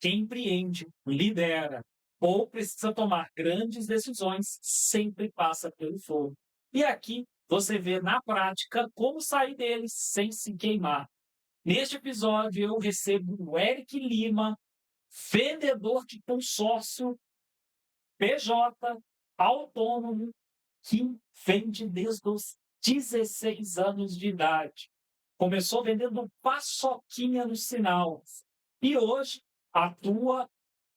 Quem empreende, lidera ou precisa tomar grandes decisões sempre passa pelo fogo. E aqui você vê na prática como sair dele sem se queimar. Neste episódio, eu recebo o Eric Lima, vendedor de consórcio PJ, autônomo, que vende desde os 16 anos de idade. Começou vendendo paçoquinha no sinal e hoje atua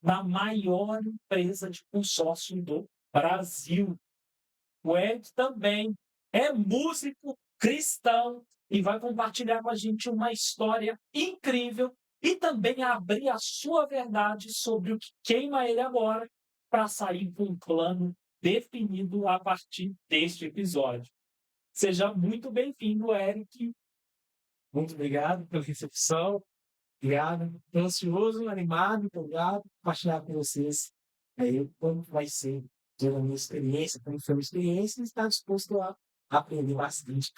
na maior empresa de consórcio do Brasil. O Ed também é músico cristão e vai compartilhar com a gente uma história incrível e também abrir a sua verdade sobre o que queima ele agora para sair com um plano definido a partir deste episódio. Seja muito bem-vindo, Eric. Muito obrigado pela recepção. Obrigado. Estou ansioso, animado, empolgado, compartilhar com vocês aí como vai ser a minha experiência, como foi a minha experiência, e estar disposto a aprender bastante.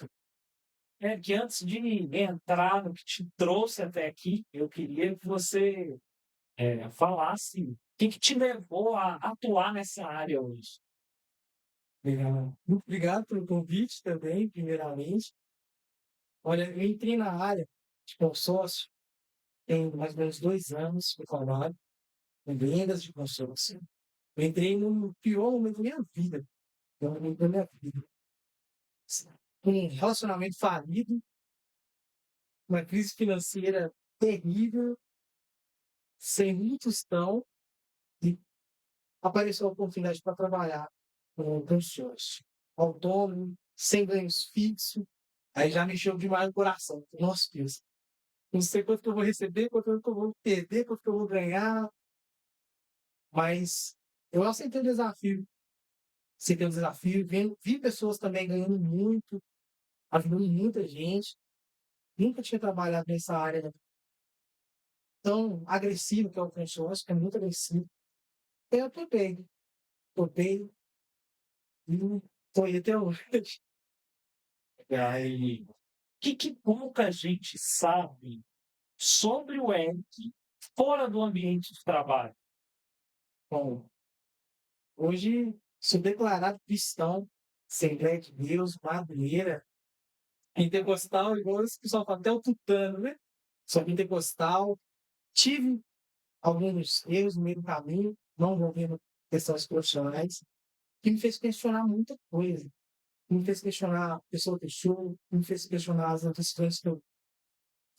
É que antes de entrar no que te trouxe até aqui, eu queria que você falasse o que te levou a atuar nessa área hoje. Muito obrigado pelo convite também, primeiramente. Olha, eu entrei na área de consórcio tem mais ou menos 2 anos que eu trabalho com vendas de consórcio. Eu entrei no pior momento da minha vida. No momento da minha vida. Um relacionamento falido, uma crise financeira terrível, sem um tostão, e apareceu a oportunidade para trabalhar com consórcio. Autônomo, sem ganhos fixos, aí já mexeu demais no coração. Nossa, Deus, não sei quanto que eu vou receber, quanto que eu vou perder, quanto que eu vou ganhar, mas eu aceitei o desafio. Aceitei o desafio, vi pessoas também ganhando muito, ajudando muita gente. Nunca tinha trabalhado nessa área tão agressiva que é o consórcio, que é muito agressivo. Eu topei e foi até hoje. E aí, que pouca gente sabe sobre o Eric fora do ambiente de trabalho? Bom, hoje sou declarado cristão, Assembleia de Deus, Madureira, pentecostal, igual esse pessoal fala, até o tutano, né? Sou pentecostal, tive alguns erros no meio do caminho, não envolvendo questões profissionais, que me fez questionar muita coisa. Me fez questionar a pessoa que eu sou, me fez questionar as decisões que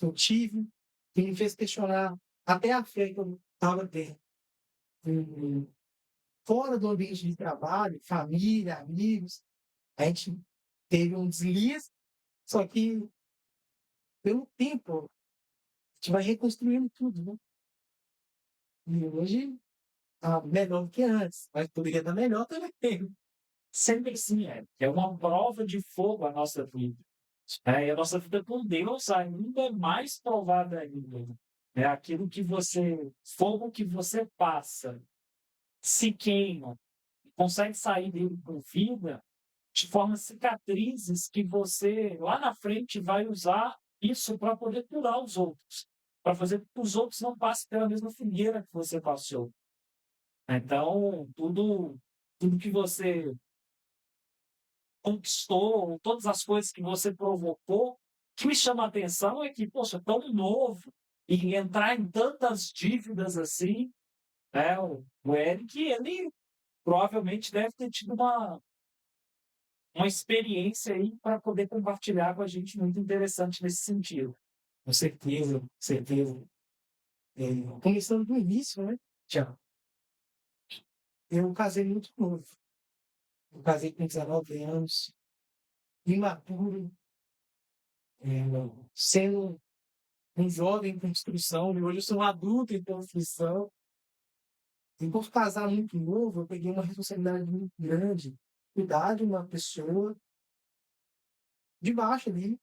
eu tive, e me fez questionar até a fé que eu estava tendo. E fora do ambiente de trabalho, família, amigos, a gente teve um deslize, só que pelo tempo, a gente vai reconstruindo tudo, né? E hoje está melhor do que antes, mas poderia estar melhor também. Sempre sim, é uma prova de fogo a nossa vida. E a nossa vida com Deus ainda é mais provada ainda. É aquilo que você, fogo que você passa, se queima, consegue sair dele com vida, te forma cicatrizes que você lá na frente vai usar isso para poder curar os outros, para fazer com que os outros não passem pela mesma fogueira que você passou. Então, tudo que você conquistou, todas as coisas que você provocou, que me chama a atenção é que, poxa, tão novo e entrar em tantas dívidas assim, né? O Eric, ele provavelmente deve ter tido uma experiência aí para poder compartilhar com a gente muito interessante nesse sentido. Com certeza, com certeza. Começando do início, né? Tiago, eu casei muito novo. Eu casei com 19 anos, imaturo, sendo um jovem em construção, e hoje eu sou um adulto em construção. E por casar muito novo, eu peguei uma responsabilidade muito grande, cuidar de uma pessoa debaixo ali,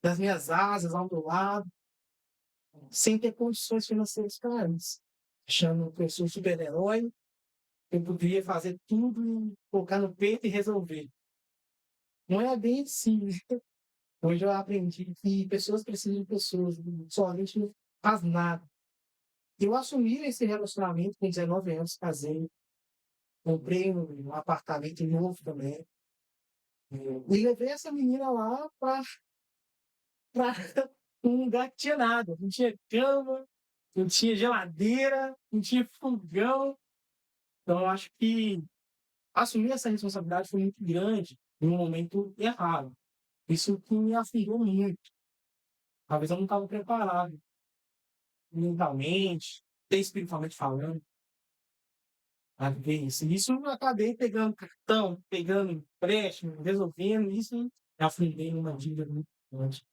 das minhas asas, ao meu lado, sem ter condições financeiras para isso. Achando que eu sou um super-herói, eu poderia fazer tudo e colocar no peito e resolver. Não é bem assim. Hoje eu aprendi que pessoas precisam de pessoas, só a gente não faz nada. Eu assumi esse relacionamento com 19 anos, casei, comprei um apartamento novo também, e levei essa menina lá para um lugar que tinha nada, não tinha cama, não tinha geladeira, não tinha fogão. Então, eu acho que assumir essa responsabilidade foi muito grande, em um momento errado. Isso que me afligou muito. Talvez eu não estava preparado mentalmente, até espiritualmente falando, a viver isso. E isso eu acabei pegando cartão, pegando empréstimo, resolvendo isso, me afundei numa dívida muito grande.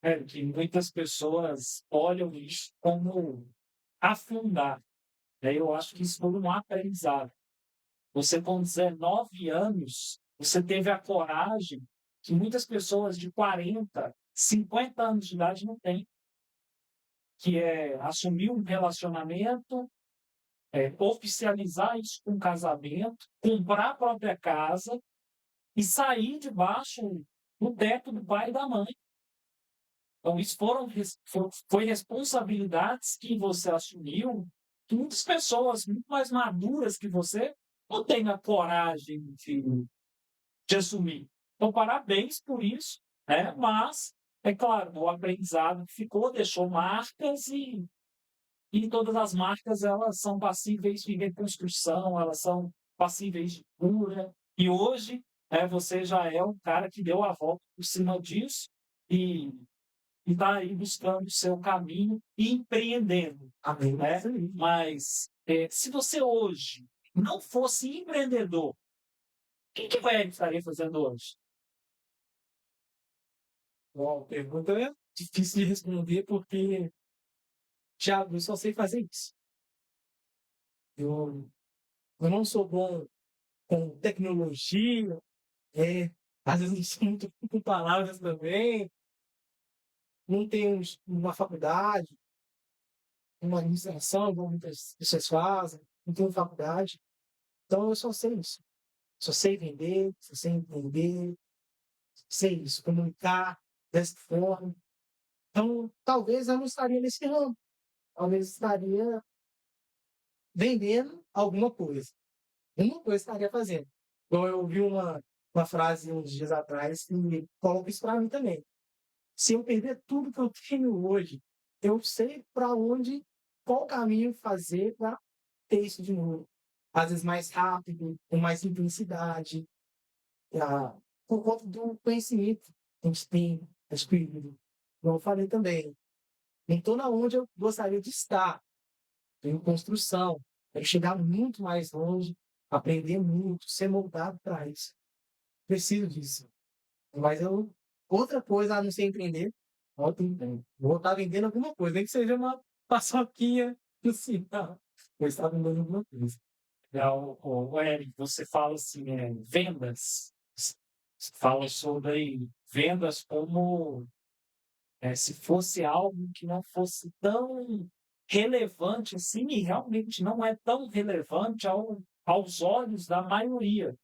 É, que muitas pessoas olham isso como afundar. Né? Eu acho que isso foi um aprendizado. Você, com 19 anos, você teve a coragem que muitas pessoas de 40, 50 anos de idade não têm, que é assumir um relacionamento, oficializar isso com um casamento, comprar a própria casa e sair debaixo do teto do pai e da mãe. Então, isso foi responsabilidades que você assumiu, que muitas pessoas muito mais maduras que você não têm a coragem de assumir. Então, parabéns por isso, né? Mas, é claro, o aprendizado ficou, deixou marcas e todas as marcas elas são passíveis de reconstrução, elas são passíveis de cura. E hoje, você já é um cara que deu a volta por cima disso e está aí buscando o seu caminho e empreendendo. Amém. Né? Mas, se você hoje não fosse empreendedor, o que você estaria fazendo hoje? Bom, pergunta é difícil de responder porque, Thiago, eu só sei fazer isso. Eu, eu não sou bom com tecnologia, é, às vezes não sou muito bom com palavras também, não tenho uma faculdade, uma administração, como muitas pessoas fazem, não tenho faculdade. Então eu só sei isso. Só sei vender, só sei entender, sei isso, comunicar dessa forma. Então, talvez eu não estaria nesse ramo. Talvez estaria vendendo alguma coisa. Uma coisa estaria fazendo. Então, eu ouvi uma frase uns dias atrás e coloco isso para mim também. Se eu perder tudo que eu tenho hoje, eu sei para onde, qual caminho fazer para ter isso de novo. Às vezes mais rápido, com mais intensidade, ah, por conta do conhecimento que a gente tem adquirido. Como eu falei também, não estou na onde eu gostaria de estar, estou em construção, quero chegar muito mais longe, aprender muito, ser moldado para isso. Preciso disso. Mas eu, outra coisa a não ser empreender, vou estar vendendo alguma coisa, nem que seja uma paçoquinha no sinal. Vou estar vendendo alguma coisa. Eric, você fala assim, vendas. Você fala sobre vendas como se fosse algo que não fosse tão relevante assim, e realmente não é tão relevante aos olhos da maioria.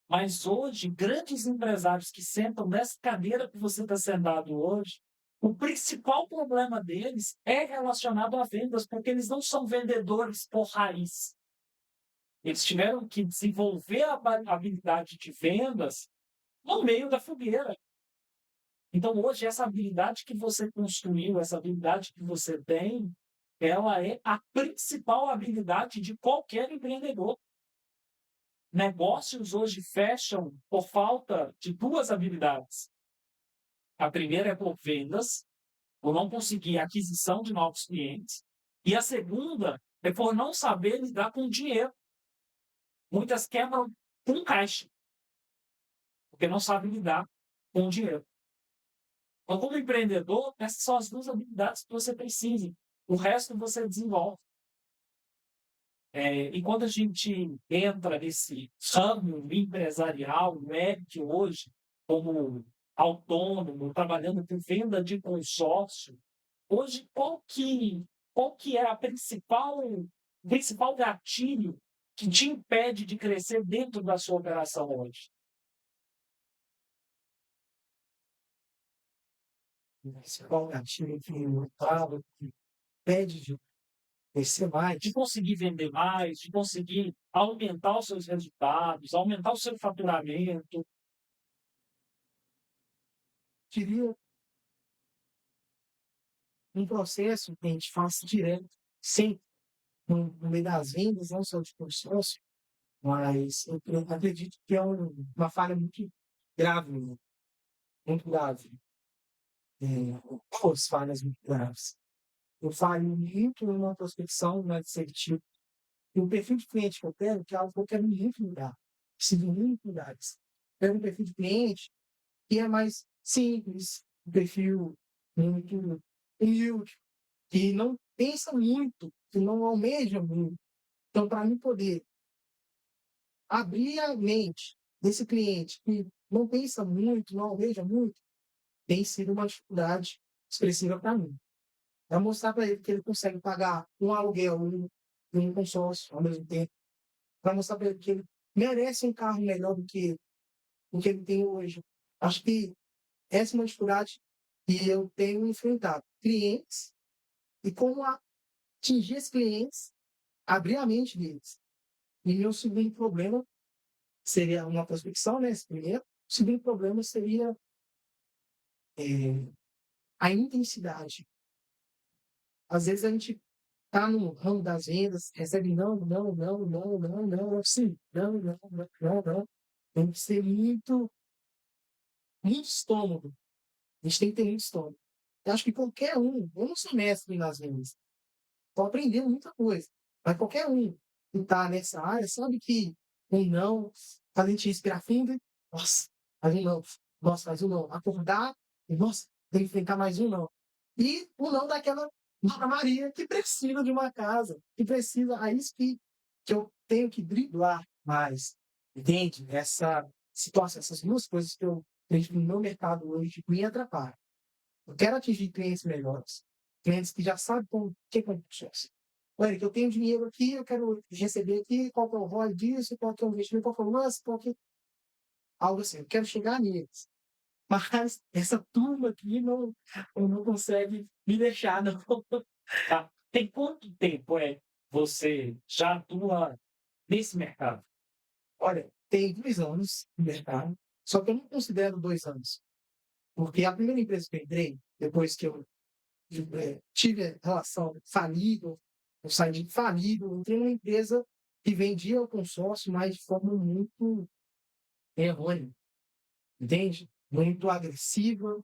Mas hoje, grandes empresários que sentam nessa cadeira que você está sentado hoje, o principal problema deles é relacionado a vendas, porque eles não são vendedores por raiz. Eles tiveram que desenvolver a habilidade de vendas no meio da fogueira. Então, hoje, essa habilidade que você construiu, essa habilidade que você tem, ela é a principal habilidade de qualquer empreendedor. Negócios hoje fecham por falta de duas habilidades. A primeira é por vendas, por não conseguir aquisição de novos clientes. E a segunda é por não saber lidar com dinheiro. Muitas quebram com caixa, porque não sabem lidar com o dinheiro. Então, como empreendedor, essas são as duas habilidades que você precisa. O resto você desenvolve. E quando a gente entra nesse ramo empresarial, o Eric hoje, como autônomo, trabalhando com venda de consórcio, hoje qual que é o principal gatilho que te impede de crescer dentro da sua operação hoje? O principal gatilho que me impede de crescer mais. De conseguir vender mais, de conseguir aumentar os seus resultados, aumentar o seu faturamento. Queria um processo que a gente faça direto, sempre, no meio das vendas, não só de consórcio, mas eu acredito que é uma falha muito grave, né? Muito grave. Duas falhas muito graves. Eu falho muito numa prospecção mais assertiva. E o perfil de cliente que eu quero, que é algo que eu quero muito mudar. Preciso muito mudar isso. Eu quero um perfil de cliente que é mais simples, um perfil muito humilde, que não pensa muito, que não almeja muito. Então, para mim poder abrir a mente desse cliente que não pensa muito, não almeja muito, tem sido uma dificuldade expressiva para mim. É mostrar para ele que ele consegue pagar um aluguel e um consórcio ao mesmo tempo, para mostrar para ele que ele merece um carro melhor do que o que ele tem hoje. Acho que essa é uma dificuldade que eu tenho enfrentado. Clientes e como atingir esses clientes, abrir a mente deles. E meu segundo problema seria uma prospecção, né? Esse primeiro. O segundo problema seria a intensidade. Às vezes a gente está no ramo das vendas, recebe não, não, não, não, não, não, sim, não, não, não, não, não. Tem que ser muito, muito estômago. A gente tem que ter muito estômago. Eu acho que qualquer um, eu não sou mestre nas vendas, estou aprendendo muita coisa, mas qualquer um que está nessa área sabe que um não, quando a gente respira fundo, nossa, faz um não, nossa, faz um não. Acordar, e nossa, tem que enfrentar mais um não. E o não daquela Dona Maria que precisa de uma casa, que precisa, é isso que eu tenho que driblar mais, entende? Essa situação, essas duas coisas que eu vejo no meu mercado hoje me atrapalham. Eu quero atingir clientes melhores, clientes que já sabem o que é consórcio. Olha, que eu tenho dinheiro aqui, eu quero receber aqui, qual que é o ROI disso, qual que é o investimento, qual que é o lance, qual que é... Algo assim, eu quero chegar neles. Mas essa turma aqui não consegue me deixar, não. Tá? Tem quanto tempo você já atua nesse mercado? Olha, tem 2 anos no mercado, só que eu não considero 2 anos. Porque a primeira empresa que eu entrei, depois que eu tive relação falido, eu saí de falido, eu entrei numa empresa que vendia o consórcio, mas de forma muito errônea, entende? Muito agressiva,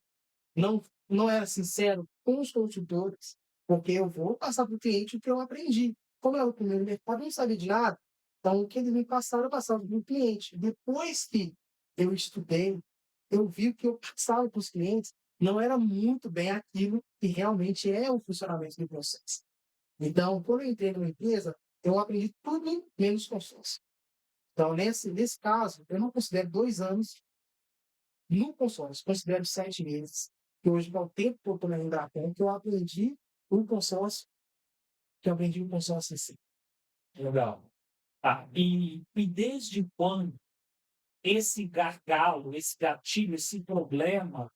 não era sincero com os consultores, porque eu vou passar para o cliente o que eu aprendi. Como é o primeiro mercado, eu não sabia de nada. Então, o que eles me passaram, eu passava para o cliente. Depois que eu estudei, eu vi que eu passava para os clientes não era muito bem aquilo que realmente é o funcionamento do processo. Então, quando eu entrei numa empresa, eu aprendi tudo menos consórcio. Então, nesse caso, eu não considero 2 anos no consórcio, considero 7 meses, que hoje é o tempo que eu estou na Embracon, que eu aprendi o consórcio, que eu aprendi o consórcio em si. Legal. Tá? E desde quando esse gargalo, esse gatilho, esse problema,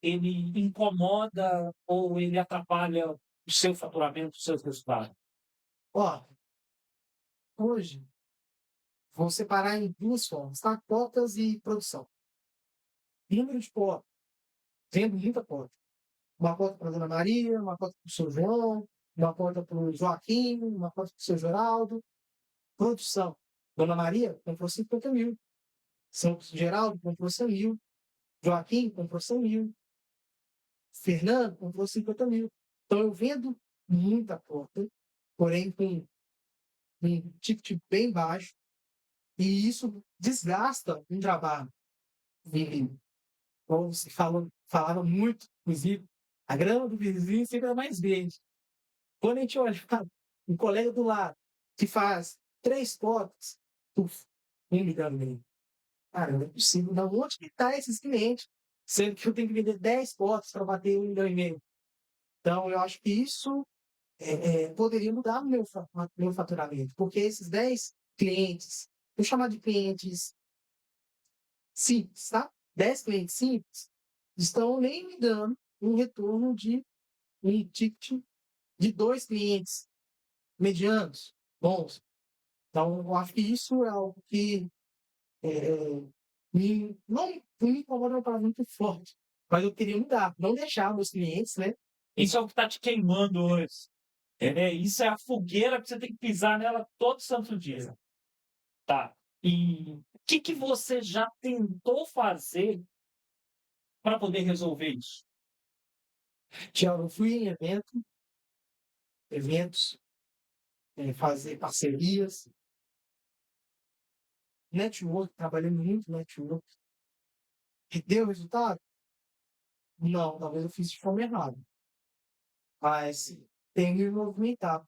ele incomoda ou ele atrapalha o seu faturamento, os seus resultados? Ó, hoje, vou separar em duas formas, tá? Cotas e produção. Número de cotas, vendo muita cota. Uma cota para a Dona Maria, uma cota para o seu João, uma cota para o Joaquim, uma cota para o seu Geraldo. Produção. Dona Maria comprou 50 mil. São Geraldo comprou 100 mil. Joaquim comprou 100 mil. Fernando comprou 50 mil. Então eu vendo muita cota, porém com um ticket bem baixo, e isso desgasta um trabalho. E, como se falava muito, inclusive, a grama do vizinho sempre é mais verde. Quando a gente olha para um colega do lado que faz 3 cotas, uf, 1 milhão e meio. Cara, não é possível. Da onde que está esses clientes? Sendo que eu tenho que vender 10 cotas para bater 1,5 milhão. Então, eu acho que isso poderia mudar o meu faturamento, porque esses 10 clientes, vou chamar de clientes simples, tá? 10 clientes simples estão nem me dando um retorno de um ticket de 2 clientes medianos, bons. Então, eu acho que isso é algo que não me incomoda uma palavra muito forte, mas eu queria mudar, não deixar meus clientes, né? Isso é o que está te queimando hoje. Isso é a fogueira que você tem que pisar nela todo santo dia. Tá. E o que você já tentou fazer para poder resolver isso? Tiago, eu fui em eventos, fazer parcerias, network, trabalhando muito network. E deu resultado? Não, talvez eu fiz de forma errada. Mas tem que me movimentar,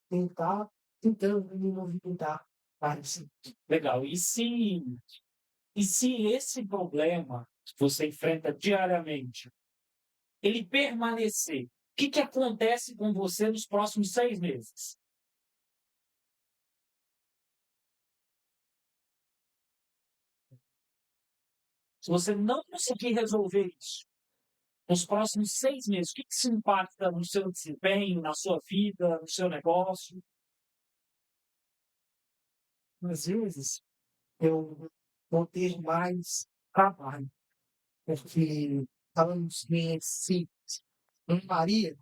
tentando me movimentar. Mas, Legal. E se esse problema que você enfrenta diariamente, ele permanecer, o que acontece com você nos próximos 6 meses? Se você não conseguir resolver isso nos próximos 6 meses, o que isso impacta no seu desempenho, na sua vida, no seu negócio? às vezes, eu vou ter mais trabalho, porque falando dos clientes simples, Ana Maria,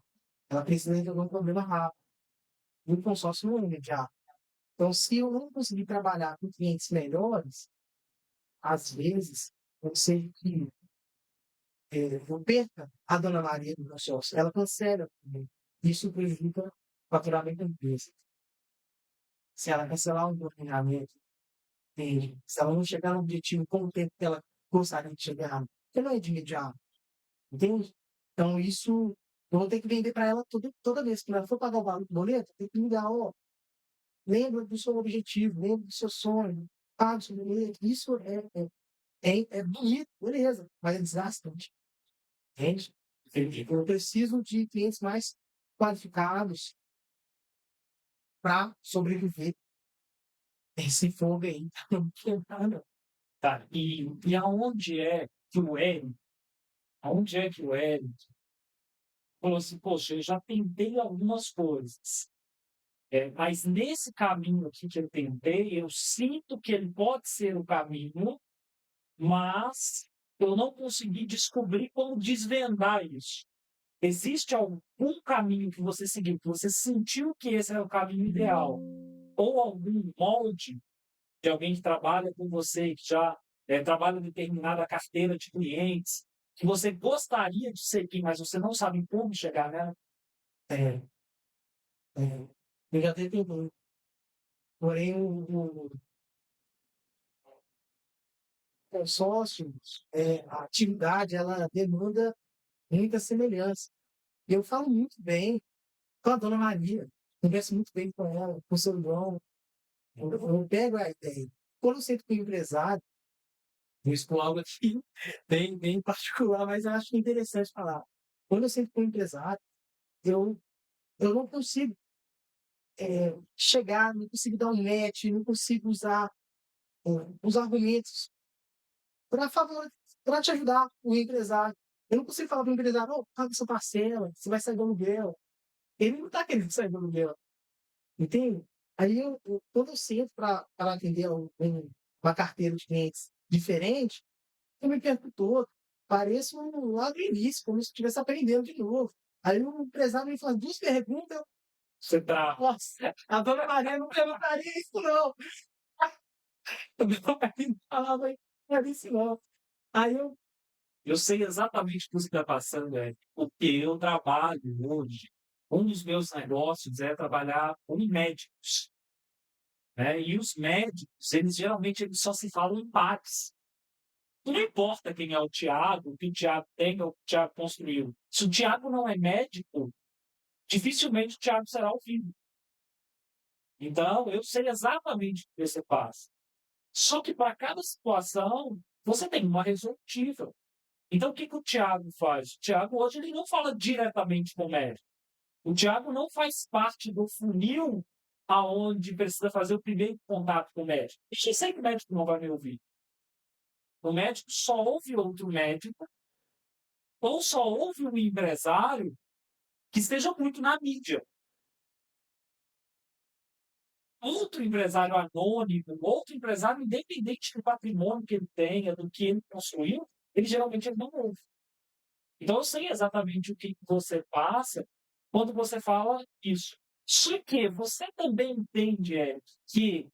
ela precisa resolver um problema rápido, e o consórcio não é imediato. Então, se eu não conseguir trabalhar com clientes melhores, às vezes, eu sei que eu perca a Dona Maria do meu sócio. Ela cancela também. Isso prejudica o faturamento da empresa. Se ela cancelar o meu treinamento, se ela não chegar no objetivo com o tempo que ela gostaria de chegar, porque não é de imediato, entende? Então, isso eu vou ter que vender para ela toda vez que ela for pagar o boleto, tem que ligar, ó, lembra do seu objetivo, lembra do seu sonho, pague o seu boleto. Isso é bonito, beleza, mas é desgastante, entende? Eu preciso de clientes mais qualificados para sobreviver esse fogo aí. Não tem nada. Tá. E aonde é que o Hélio falou assim, poxa, eu já tentei algumas coisas, mas nesse caminho aqui que eu tentei, eu sinto que ele pode ser o caminho, mas eu não consegui descobrir como desvendar isso. Existe algum caminho que você seguiu, que você sentiu que esse era o caminho ideal, ou algum molde de alguém que trabalha com você, que já trabalha em determinada carteira de clientes, que você gostaria de seguir, mas você não sabe como chegar nela? É, é, eu já tentei muito. Porém, o consórcio, a atividade, ela demanda muita semelhança. E eu falo muito bem com a Dona Maria, converso muito bem com ela, com o seu irmão. Eu pego a ideia. Quando eu sento com o empresário, vou expor algo aqui bem particular, mas eu acho interessante falar. Quando eu sento com o empresário, eu, eu não consigo chegar, não consigo dar um match, não consigo usar os argumentos para favor, para te ajudar, o empresário. Eu não consigo falar para o empresário, oh, paga essa parcela, você vai sair do aluguel. Ele não está querendo sair do aluguel, entende? Aí, quando eu sento para atender uma carteira de clientes diferente, eu me perco todo. Pareço lá do início, como se eu estivesse aprendendo de novo. Aí o empresário me faz duas perguntas. Você tá. Nossa, a dona Maria não perguntaria isso, não. A dona Maria não falava isso, não. Aí eu, Eu sei exatamente o que você está passando, porque eu trabalho hoje. Um dos meus negócios é trabalhar com médicos, né? E os médicos, eles só se falam em pares. Não importa quem é o Tiago, o que o Tiago tem ou o que o Tiago construiu. Se o Tiago não é médico, dificilmente o Tiago será ouvido. Então, eu sei exatamente o que você passa. Só que para cada situação, você tem uma resolutiva. Então, o que o Tiago faz? O Tiago hoje ele não fala diretamente com o médico. O Tiago não faz parte do funil aonde precisa fazer o primeiro contato com o médico. Eu sei que o médico não vai me ouvir. O médico só ouve outro médico ou só ouve um empresário que esteja muito na mídia. outro empresário anônimo, outro empresário independente do patrimônio que ele tenha, do que ele construiu, ele não ouve. Então, eu sei exatamente o que você passa quando você fala isso. Só que você também entende, Eric, que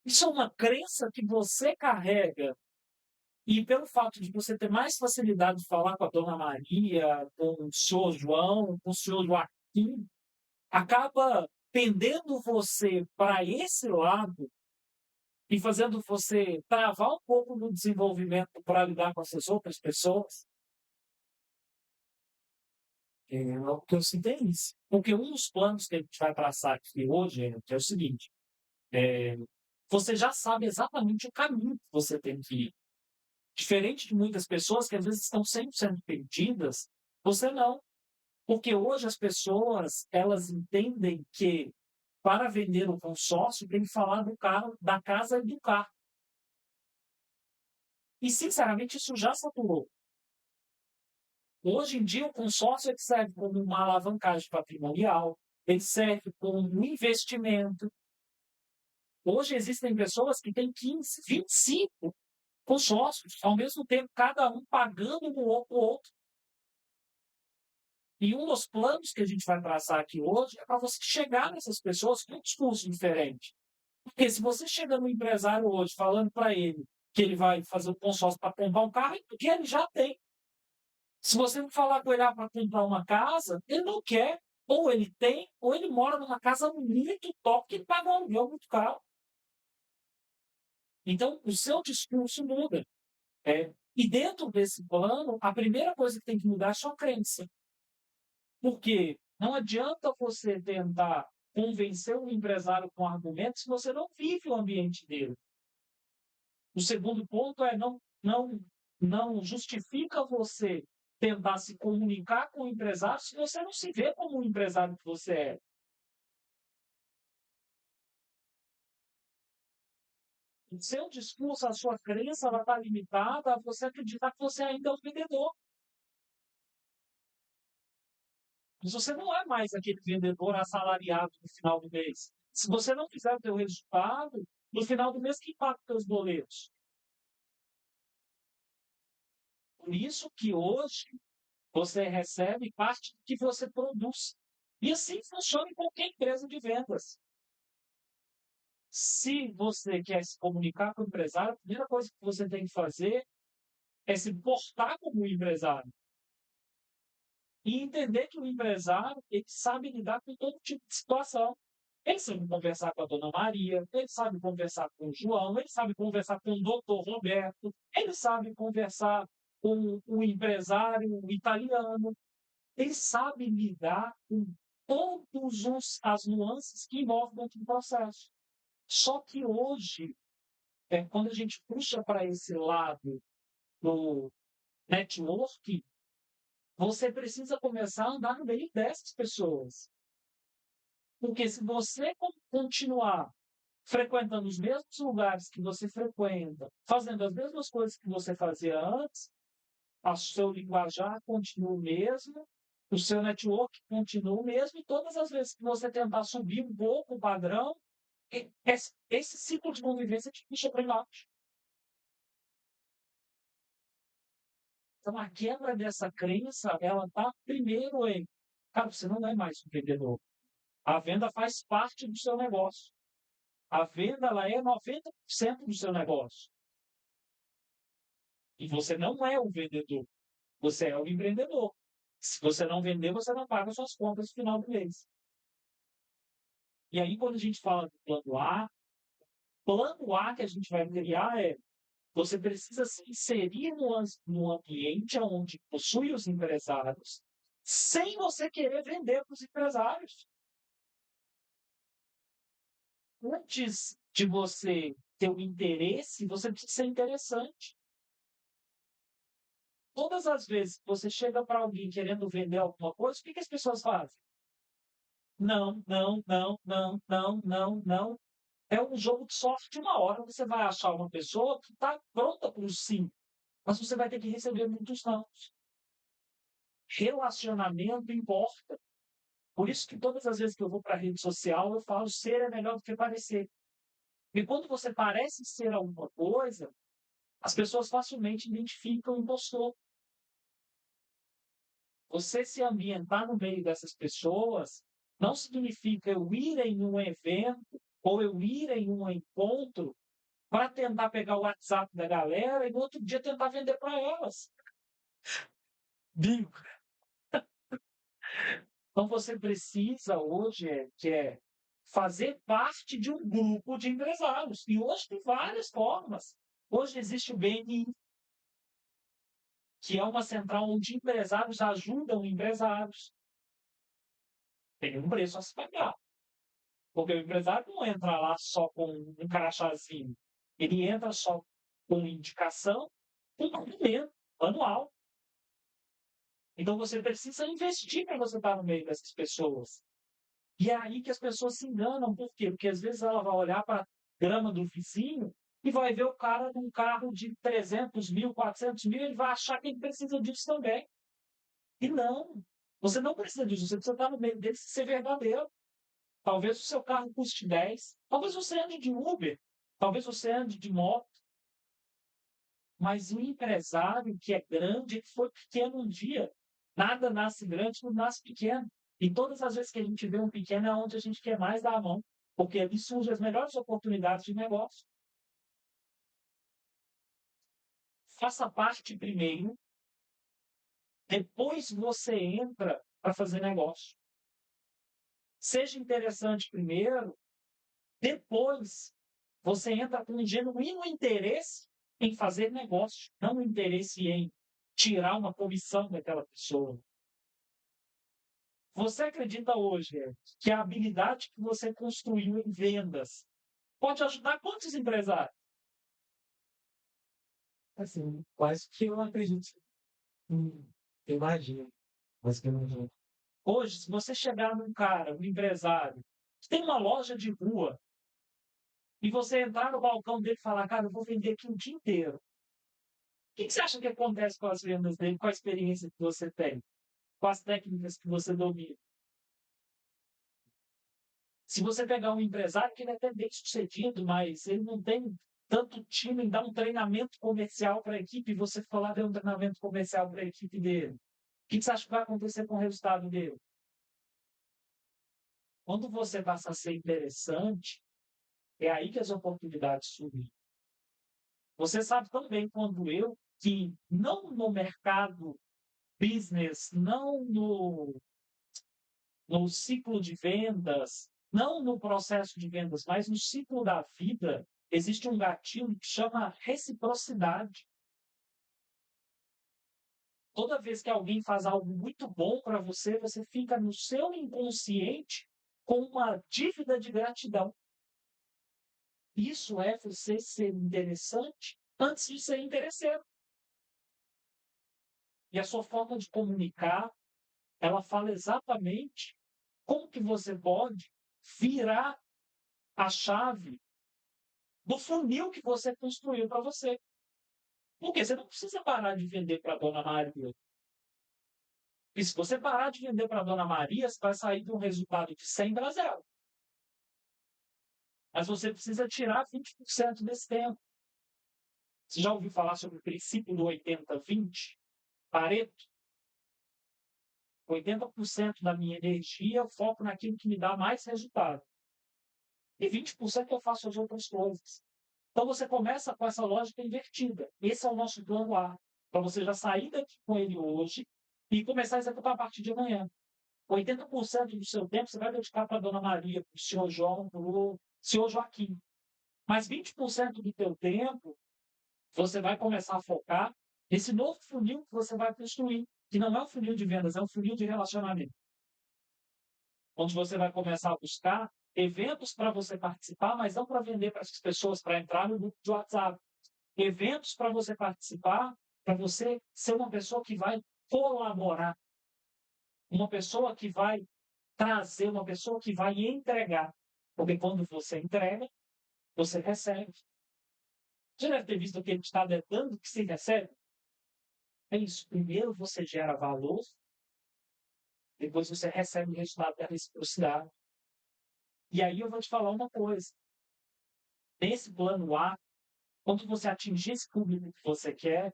isso é uma crença que você carrega e pelo fato de você ter mais facilidade de falar com a dona Maria, com o senhor João, com o senhor Joaquim, acaba pendendo você para esse lado e fazendo você travar um pouco no desenvolvimento para lidar com essas outras pessoas. O que eu sinto é isso. Porque um dos planos que a gente vai traçar aqui hoje é o seguinte: é, você já sabe exatamente o caminho que você tem que ir. Diferente de muitas pessoas que às vezes estão 100% perdidas, você não. Porque hoje as pessoas, elas entendem que para vender o consórcio tem que falar do carro, da casa e do carro. E, sinceramente, isso já saturou. Hoje em dia, o consórcio ele serve como uma alavancagem patrimonial, ele serve como um investimento. Hoje existem pessoas que têm 15, 25 consórcios, ao mesmo tempo, cada um pagando no outro. E um dos planos que a gente vai traçar aqui hoje é para você chegar nessas pessoas com um discurso diferente. Porque se você chega no empresário hoje falando para ele que ele vai fazer o consórcio para comprar um carro, é porque ele já tem. Se você não falar com ele para comprar uma casa, ele não quer. Ou ele tem, ou ele mora numa casa muito top que ele paga um aluguel muito caro. Então, o seu discurso muda. E dentro desse plano, a primeira coisa que tem que mudar é a sua crença. Porque não adianta você tentar convencer um empresário com argumentos se você não vive o ambiente dele. O segundo ponto é não justifica você tentar se comunicar com o empresário se você não se vê como o empresário que você é. O seu discurso, a sua crença, ela está limitada a você acreditar que você ainda é um vendedor. Mas você não é mais aquele vendedor assalariado no final do mês. Se você não fizer o seu resultado, no final do mês, quem paga os seus boletos? Por isso que hoje você recebe parte do que você produz. E assim funciona em qualquer empresa de vendas. Se você quer se comunicar com o empresário, a primeira coisa que você tem que fazer é se portar como um empresário. E entender que o empresário ele sabe lidar com todo tipo de situação. Ele sabe conversar com a dona Maria, ele sabe conversar com o João, ele sabe conversar com o doutor Roberto, ele sabe conversar com o empresário italiano, ele sabe lidar com todas as nuances que envolvem o processo. Só que hoje, quando a gente puxa para esse lado do network, você precisa começar a andar no meio dessas pessoas. Porque se você continuar frequentando os mesmos lugares que você frequenta, fazendo as mesmas coisas que você fazia antes, o seu linguajar continua o mesmo, o seu network continua o mesmo, e todas as vezes que você tentar subir um pouco o padrão, esse ciclo de convivência te puxa para embaixo. Então, a quebra dessa crença, ela está primeiro em, cara, você não é mais um vendedor. A venda faz parte do seu negócio. A venda, ela é 90% do seu negócio. E você não é o vendedor. Você é o empreendedor. Se você não vender, você não paga suas contas no final do mês. E aí, quando a gente fala do plano A que a gente vai criar é você precisa se inserir no ambiente onde possui os empresários, sem você querer vender para os empresários. Antes de você ter um interesse, você precisa ser interessante. Todas as vezes que você chega para alguém querendo vender alguma coisa, o que as pessoas fazem? Não, não, não, não, não, não, não. É um jogo de sorte de uma hora. Você vai achar uma pessoa que está pronta para o sim, mas você vai ter que receber muitos não. Relacionamento importa. Por isso que todas as vezes que eu vou para a rede social, eu falo ser é melhor do que parecer. E quando você parece ser alguma coisa, as pessoas facilmente identificam o impostor. Você se ambientar no meio dessas pessoas não significa eu ir em um evento ou eu ir em um encontro para tentar pegar o WhatsApp da galera e no outro dia tentar vender para elas. Bingo. Então você precisa hoje fazer parte de um grupo de empresários. E hoje tem várias formas. Hoje existe o BNI, que é uma central onde empresários ajudam empresários. Tem um preço a se pagar. Porque o empresário não entra lá só com um crachazinho. Ele entra só com indicação, com pagamento anual. Então você precisa investir para você estar no meio dessas pessoas. E é aí que as pessoas se enganam. Por quê? Porque às vezes ela vai olhar para a grama do vizinho e vai ver o cara num carro de 300 mil, 400 mil, ele vai achar que ele precisa disso também. E não. Você não precisa disso. Você precisa estar no meio dele e ser verdadeiro. Talvez o seu carro custe 10. Talvez você ande de Uber. Talvez você ande de moto. Mas o empresário que é grande, ele foi pequeno um dia. Nada nasce grande, não nasce pequeno. E todas as vezes que a gente vê um pequeno é onde a gente quer mais dar a mão. Porque ali surgem as melhores oportunidades de negócio. Faça parte primeiro, depois você entra para fazer negócio. Seja interessante primeiro, depois você entra com um genuíno interesse em fazer negócio, não um interesse em tirar uma comissão daquela pessoa. Você acredita hoje que a habilidade que você construiu em vendas pode ajudar quantos empresários? Assim, quase que eu acredito. Eu imagino. Mas que eu não. Hoje, se você chegar num cara, um empresário, que tem uma loja de rua, e você entrar no balcão dele e falar, cara, eu vou vender aqui o dia inteiro. O que você acha que acontece com as vendas dele, com a experiência que você tem, com as técnicas que você domina? Se você pegar um empresário que ele é até bem sucedido, mas ele não tem tanto time em dar um treinamento comercial para a equipe, e você for lá dar um treinamento comercial para a equipe dele, o que você acha que vai acontecer com o resultado dele? Quando você passa a ser interessante, é aí que as oportunidades surgem. Você sabe tão bem quanto eu que não no mercado business, não no ciclo de vendas, não no processo de vendas, mas no ciclo da vida, existe um gatilho que chama reciprocidade. Toda vez que alguém faz algo muito bom para você, você fica no seu inconsciente com uma dívida de gratidão. Isso é você ser interessante antes de ser interesseiro. E a sua forma de comunicar, ela fala exatamente como que você pode virar a chave do funil que você construiu para você. Porque você não precisa parar de vender para a Dona Maria. E se você parar de vender para a Dona Maria, você vai sair de um resultado de 100 para 0. Mas você precisa tirar 20% desse tempo. Você já ouviu falar sobre o princípio do 80-20? Pareto? 80% da minha energia eu foco naquilo que me dá mais resultado. E 20% eu faço as outras coisas. Então você começa com essa lógica invertida. Esse é o nosso plano A. Para você já sair daqui com ele hoje e começar a executar a partir de amanhã. 80% do seu tempo você vai dedicar para a Dona Maria, para o senhor João, para o senhor Joaquim. Mas 20% do teu tempo você vai começar a focar nesse novo funil que você vai construir, que não é um funil de vendas, é um funil de relacionamento. Onde você vai começar a buscar eventos para você participar, mas não para vender para as pessoas, para entrar no grupo de WhatsApp. Eventos para você participar, para você ser uma pessoa que vai colaborar, uma pessoa que vai trazer, uma pessoa que vai entregar. Porque quando você entrega, você recebe. Você deve ter visto aquele ditado, é dando que se recebe. É isso. Primeiro você gera valor, Depois você recebe o resultado da reciprocidade. E aí eu vou te falar uma coisa. Nesse plano A, quando você atingir esse público que você quer,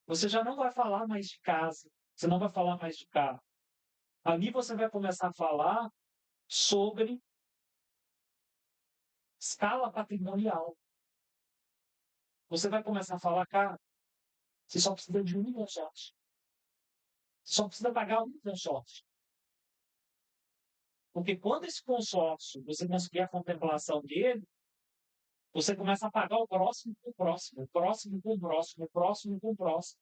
você já não vai falar mais de casa, você não vai falar mais de carro. Ali você vai começar a falar sobre escala patrimonial. Você vai começar a falar, cara, você só precisa de um consórcio. Você só precisa pagar um consórcio. Porque quando esse consórcio, você conseguir a contemplação dele, você começa a pagar o próximo com o próximo, o próximo com o próximo, o próximo com o próximo.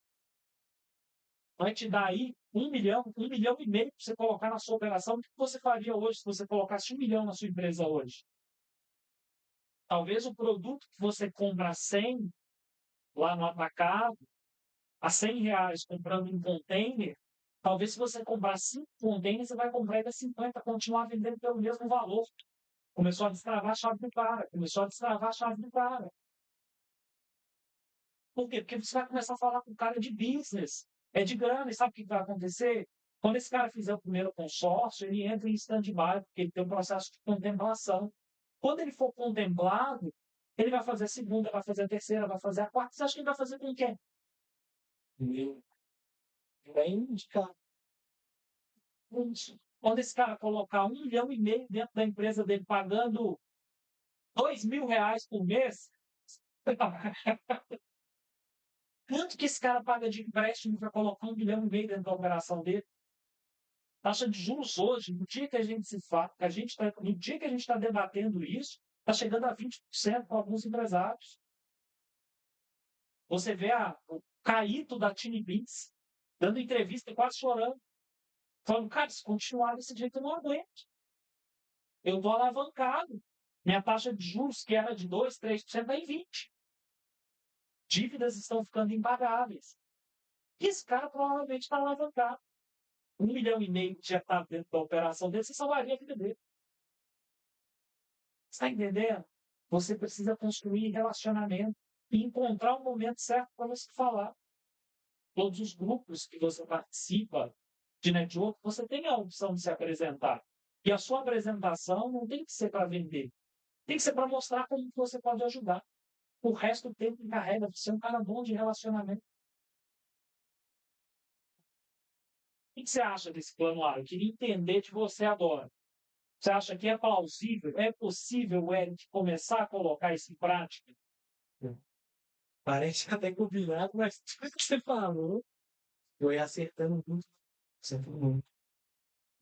Vai te dar aí 1,5 milhão para você colocar na sua operação. O que você faria hoje se você colocasse 1 milhão na sua empresa hoje? Talvez o produto que você compra a 100 lá no atacado, a R$ 100 comprando um container, talvez se você comprar 5 containers, você vai comprar ainda 50, continuar vendendo pelo mesmo valor. Começou a destravar a chave do cara. Começou a destravar a chave do cara. Por quê? Porque você vai começar a falar com o cara de business. É de grana. E sabe o que vai acontecer? Quando esse cara fizer o primeiro consórcio, ele entra em stand-by, porque ele tem um processo de contemplação. Quando ele for contemplado, ele vai fazer a segunda, vai fazer a terceira, vai fazer a quarta. Você acha que ele vai fazer com quem? Vai indicar. Quando esse cara colocar 1,5 milhão dentro da empresa dele, pagando R$ 2.000 por mês, quanto que esse cara paga de empréstimo para colocar 1,5 milhão dentro da operação dele? Taxa de juros hoje, no dia que a gente se fala, no dia que a gente está debatendo isso, está chegando a 20% para alguns empresários. Você vê o Caíto da Tiny Beans dando entrevista e quase chorando. Falando, cara, se continuar desse jeito, eu não aguento. Eu estou alavancado. Minha taxa de juros, que era de 2%, 3%, está em 20%. Dívidas estão ficando impagáveis. E esse cara provavelmente está alavancado. 1,5 milhão injetado dentro da operação dele, você salvaria a vida dele. Está entendendo? Você precisa construir relacionamento e encontrar o momento certo para você falar. Todos os grupos que você participa de network, você tem a opção de se apresentar. E a sua apresentação não tem que ser para vender. Tem que ser para mostrar como você pode ajudar. O resto do tempo encarrega de ser um cara bom de relacionamento. O que você acha desse plano A? Eu queria entender de você agora. Você acha que é plausível? É possível o Eric começar a colocar isso em prática? Parece até combinado, mas tudo que você falou, eu ia acertando muito. Acertando muito.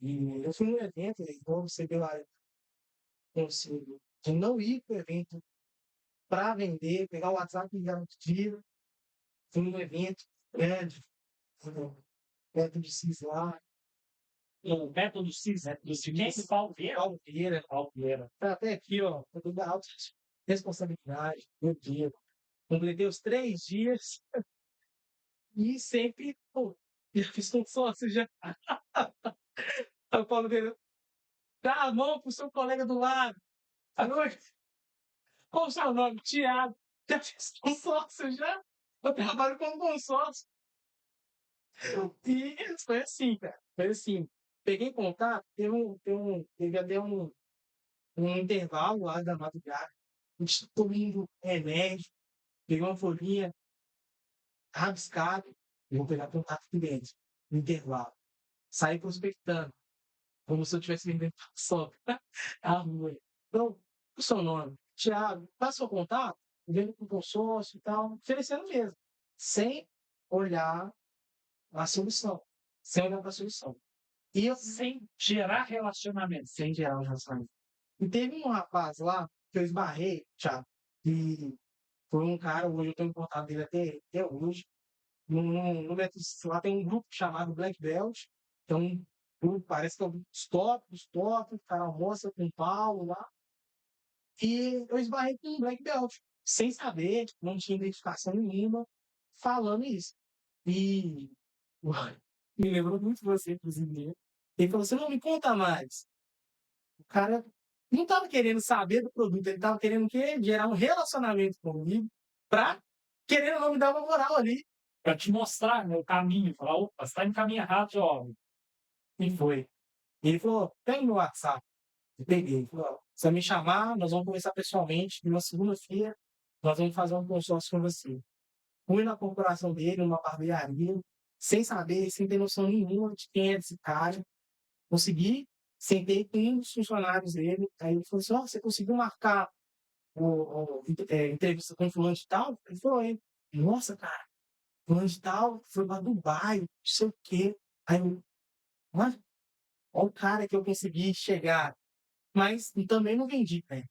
E eu fui num evento, igual você deu lá, conselho, de não ir para o evento para vender, pegar o WhatsApp e ligar no dia. Fui num evento grande, perto de Cis lá. O método CIS, né? Do Cimento Paulo Vieira. Paulo Vieira. Paulo Vieira. Tá até aqui, ó. Tudo da alta responsabilidade. Meu Deus. Completei os 3 dias e sempre, pô, já fiz um sócio já. Aí o Paulo Vieira, dá a mão pro seu colega do lado. À noite. Qual o seu nome? Tiago. Já fiz um sócio já. Eu trabalho como consórcio. E foi assim, cara. Foi assim. Peguei contato, teve até um intervalo lá da madrugada. A gente tomando remédio, peguei uma folhinha, rabiscado, eu vou pegar contato cliente, no intervalo. Saí prospectando, como se eu estivesse vendendo só a rua. Então, o seu nome, Thiago, passa o contato, vendo com o consórcio e tal, oferecendo mesmo, sem olhar a solução, sem olhar para a solução. E eu, sem gerar relacionamento. Sem gerar um relacionamento. E teve um rapaz lá que eu esbarrei, Thiago, e foi um cara, hoje eu tenho um contato dele até hoje. No Metricist lá tem um grupo chamado Black Belt, então um grupo, parece que é um dos top, o cara almoça com o Paulo lá. E eu esbarrei com um Black Belt, sem saber, não tinha identificação nenhuma, falando isso. E me lembrou muito você, inclusive. Ele falou: você não me conta mais. O cara não estava querendo saber do produto, ele estava querendo o quê? Gerar um relacionamento comigo para querendo ou não me dar uma moral ali. Para te mostrar, né, o caminho. Falar, opa, você está indo no caminho errado, jovem. E foi. E ele falou: tem meu WhatsApp. Eu peguei. Ele falou: ó, você vai me chamar, nós vamos conversar pessoalmente. Numa segunda-feira, nós vamos fazer um consórcio com você. Fui na corporação dele, numa barbearia, sem saber, sem ter noção nenhuma de quem é esse cara. Consegui, sentei com um dos funcionários dele. Aí ele falou assim: ó, você conseguiu marcar entrevista com fulano de tal? Ele falou: hein, nossa, cara, fulano de tal foi para Dubai, não sei o quê. Aí eu, olha o cara que eu consegui chegar. Mas também não vendi, velho.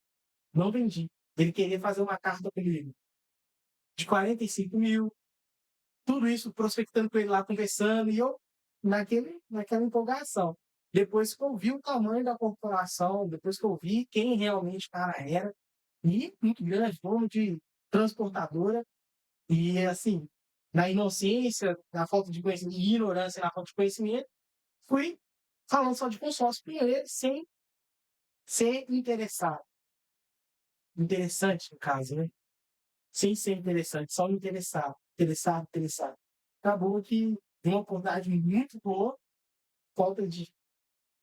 Não vendi. Ele queria fazer uma carta comigo de 45 mil, tudo isso prospectando com ele lá, conversando, e eu naquela empolgação. Depois que eu vi o tamanho da corporação, depois que eu vi quem realmente o cara era, e muito grande, dono de transportadora, e assim, na inocência, na falta de conhecimento, e ignorância na falta de conhecimento, fui falando só de consórcio com ele, sem ser interessado. Interessante, no caso, né? Sem ser interessante, só interessado, interessado, interessado. Acabou que deu uma oportunidade muito boa, falta de.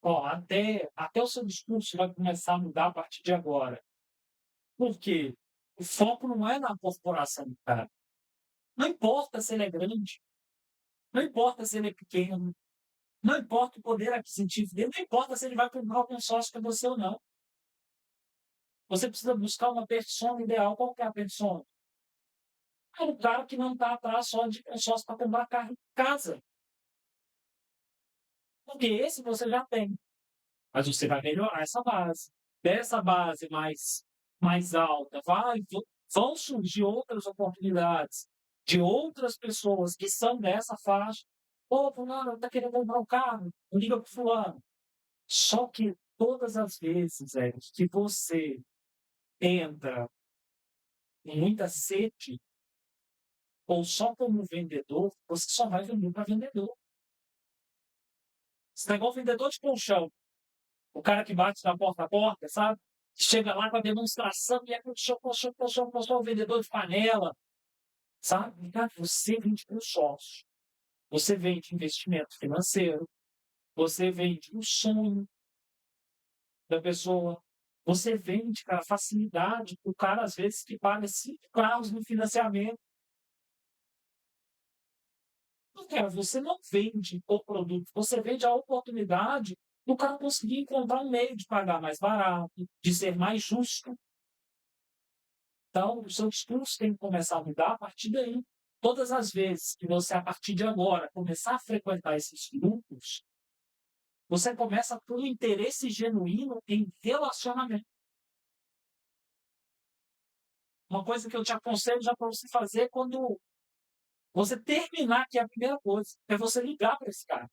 Ó, até o seu discurso vai começar a mudar a partir de agora. Por quê? O foco não é na corporação do cara. Não importa se ele é grande, não importa se ele é pequeno, não importa o poder aquisitivo dele, não importa se ele vai comprar o consórcio com você ou não. Você precisa buscar uma persona ideal. Qual que é a persona? É um cara que não está atrás só de consórcio para comprar carro em casa. Porque esse você já tem. Mas você vai melhorar essa base. Dessa base mais alta, vão surgir outras oportunidades de outras pessoas que são dessa faixa. Ô, fulano, está querendo comprar um carro, liga para fulano. Só que todas as vezes, que você entra com muita sede, ou só como vendedor, você só vai vender para vendedor. Você é igual vendedor de colchão. O cara que bate na porta a porta, sabe? Chega lá com a demonstração e é colchão, o vendedor de panela, sabe? Cara, você vende para o sócio. Você vende investimento financeiro. Você vende o sonho da pessoa. Você vende, cara, facilidade para o cara, às vezes, que paga 5 carros no financiamento. Não, cara, você não vende o produto, você vende a oportunidade do cara conseguir encontrar um meio de pagar mais barato, de ser mais justo. Então, o seu discurso tem que começar a mudar a partir daí. Todas as vezes que você, a partir de agora, começar a frequentar esses grupos, você começa por um interesse genuíno em relacionamento. Uma coisa que eu te aconselho já para você fazer quando você terminar, que é a primeira coisa, é você ligar para esse cara.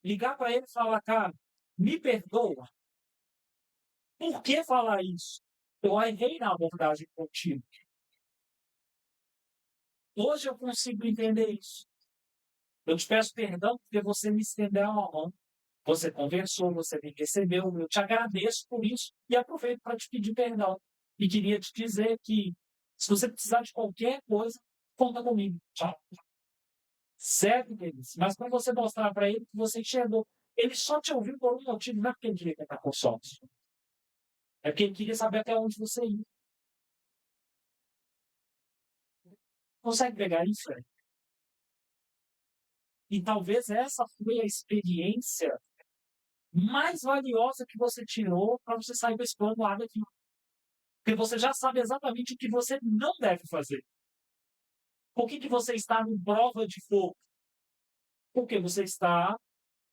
Ligar para ele e falar, cara, me perdoa. Por que falar isso? Eu errei na abordagem contigo. Hoje eu consigo entender isso. Eu te peço perdão porque você me estendeu a mão. Você conversou, você me recebeu. Eu te agradeço por isso e aproveito para te pedir perdão. E queria te dizer que, se você precisar de qualquer coisa, conta comigo. Tchau. Certo, Denis? Mas para você mostrar para ele que você enxergou, ele só te ouviu por um motivo, não é porque ele queria cantar com sócio. É porque ele queria saber até onde você ia. Consegue pegar isso, Fred? E talvez essa foi a experiência mais valiosa que você tirou para você sair desse plano lá daqui. Porque você já sabe exatamente o que você não deve fazer. Por que você está em prova de fogo? Porque você está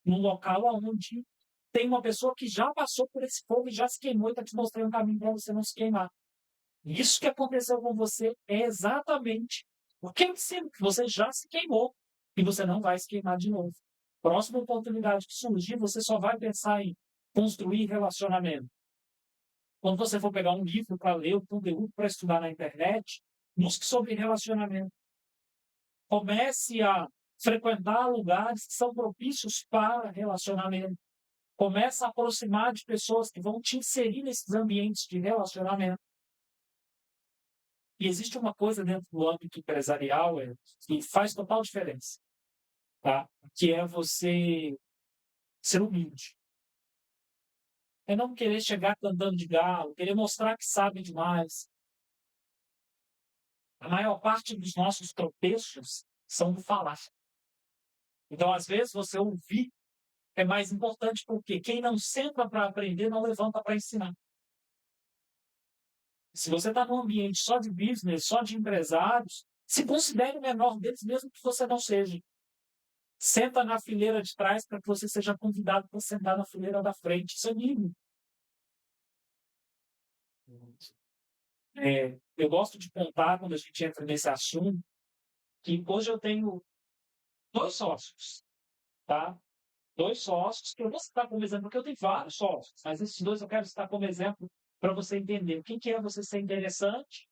num local onde tem uma pessoa que já passou por esse fogo e já se queimou e está te mostrando um caminho para você não se queimar. Isso que aconteceu com você é exatamente o que eu ensino, que você já se queimou e você não vai se queimar de novo. Próxima oportunidade que surgir, você só vai pensar em construir relacionamento. Quando você for pegar um livro para ler, um conteúdo para estudar na internet, busque sobre relacionamento. Comece a frequentar lugares que são propícios para relacionamento. Comece a aproximar de pessoas que vão te inserir nesses ambientes de relacionamento. E existe uma coisa dentro do âmbito empresarial que faz total diferença. tá? Que é você ser humilde. É não querer chegar cantando de galo, querer mostrar que sabe demais. A maior parte dos nossos tropeços são do falar. Então, às vezes, você ouvir é mais importante porque quem não senta para aprender não levanta para ensinar. Se você está num ambiente só de business, só de empresários, se considere o menor deles, mesmo que você não seja. Senta na fileira de trás para que você seja convidado para sentar na fileira da frente. Isso é mínimo. Eu gosto de contar, quando a gente entra nesse assunto, que hoje eu tenho 2 sócios, tá? 2 sócios que eu vou citar como exemplo, porque eu tenho vários sócios, mas esses 2 eu quero citar como exemplo para você entender o que é você ser interessante,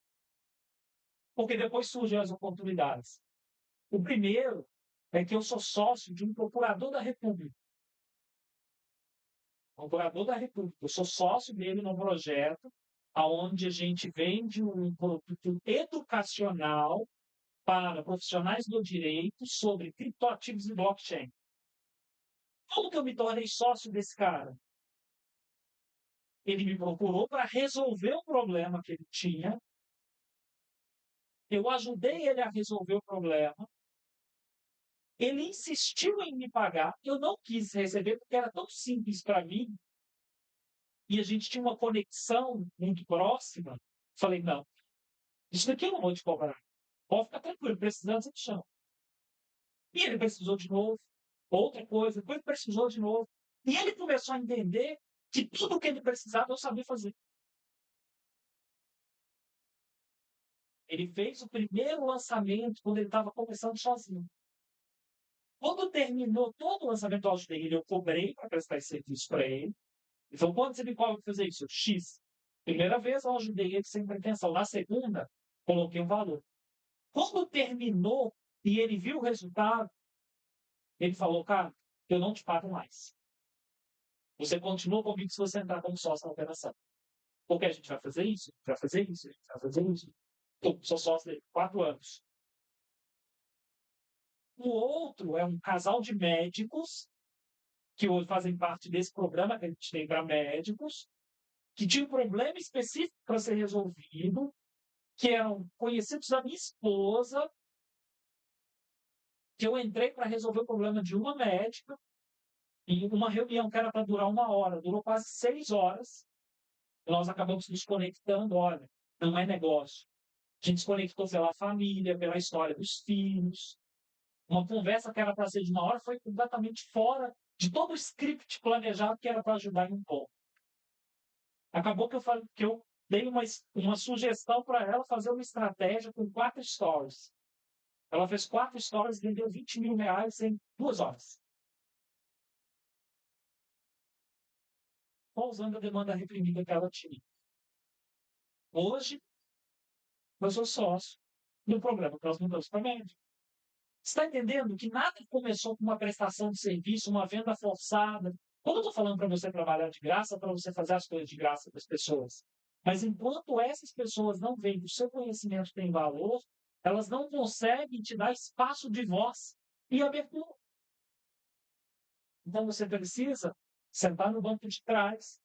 porque depois surgem as oportunidades. O primeiro é que eu sou sócio de um procurador da República. Procurador da República. Eu sou sócio dele num projeto onde a gente vende um produto educacional para profissionais do direito sobre criptoativos e blockchain. Como que eu me tornei sócio desse cara? Ele me procurou para resolver o problema que ele tinha. Eu ajudei ele a resolver o problema. Ele insistiu em me pagar. Eu não quis receber porque era tão simples para mim. E a gente tinha uma conexão muito próxima. Falei, não, isso daqui eu não vou te cobrar. Pode ficar tranquilo, precisando, você me chama. E ele precisou de novo. Outra coisa, depois precisou de novo. E ele começou a entender que tudo o que ele precisava eu sabia fazer. Ele fez o primeiro lançamento quando ele estava começando sozinho. Quando terminou todo o lançamento do ajudei ele, eu cobrei para prestar esse serviço para ele. Então, quando você me cobra fazer isso? X. Primeira vez eu ajudei ele sem pretensão. Na segunda, coloquei um valor. Quando terminou e ele viu o resultado, ele falou, cara, eu não te pago mais. Você continua comigo se você entrar como sócio na operação. Porque a gente vai fazer isso, a gente vai fazer isso, a gente vai fazer isso. Eu sou sócio dele 4 anos. O outro é um casal de médicos que hoje fazem parte desse programa que a gente tem para médicos, que tinha um problema específico para ser resolvido, que eram conhecidos da minha esposa, que eu entrei para resolver o problema de uma médica, e uma reunião que era para durar 1 hora, durou quase 6 horas, e nós acabamos nos conectando, olha, não é negócio. A gente se conectou pela família, pela história dos filhos. Uma conversa que era para ser de 1 hora foi completamente fora de todo o script planejado que era para ajudar em um ponto. Acabou que eu dei uma sugestão para ela fazer uma estratégia com 4 stories. Ela fez 4 stories e vendeu 20 mil reais em 2 horas. Só usando a demanda reprimida que ela tinha. Hoje, eu sou sócio do programa que nós mudamos para médio. Você está entendendo que nada começou com uma prestação de serviço, uma venda forçada. Quando eu estou falando para você trabalhar de graça, para você fazer as coisas de graça para as pessoas. Mas enquanto essas pessoas não veem que o seu conhecimento tem valor, elas não conseguem te dar espaço de voz e abertura. Então você precisa sentar no banco de trás,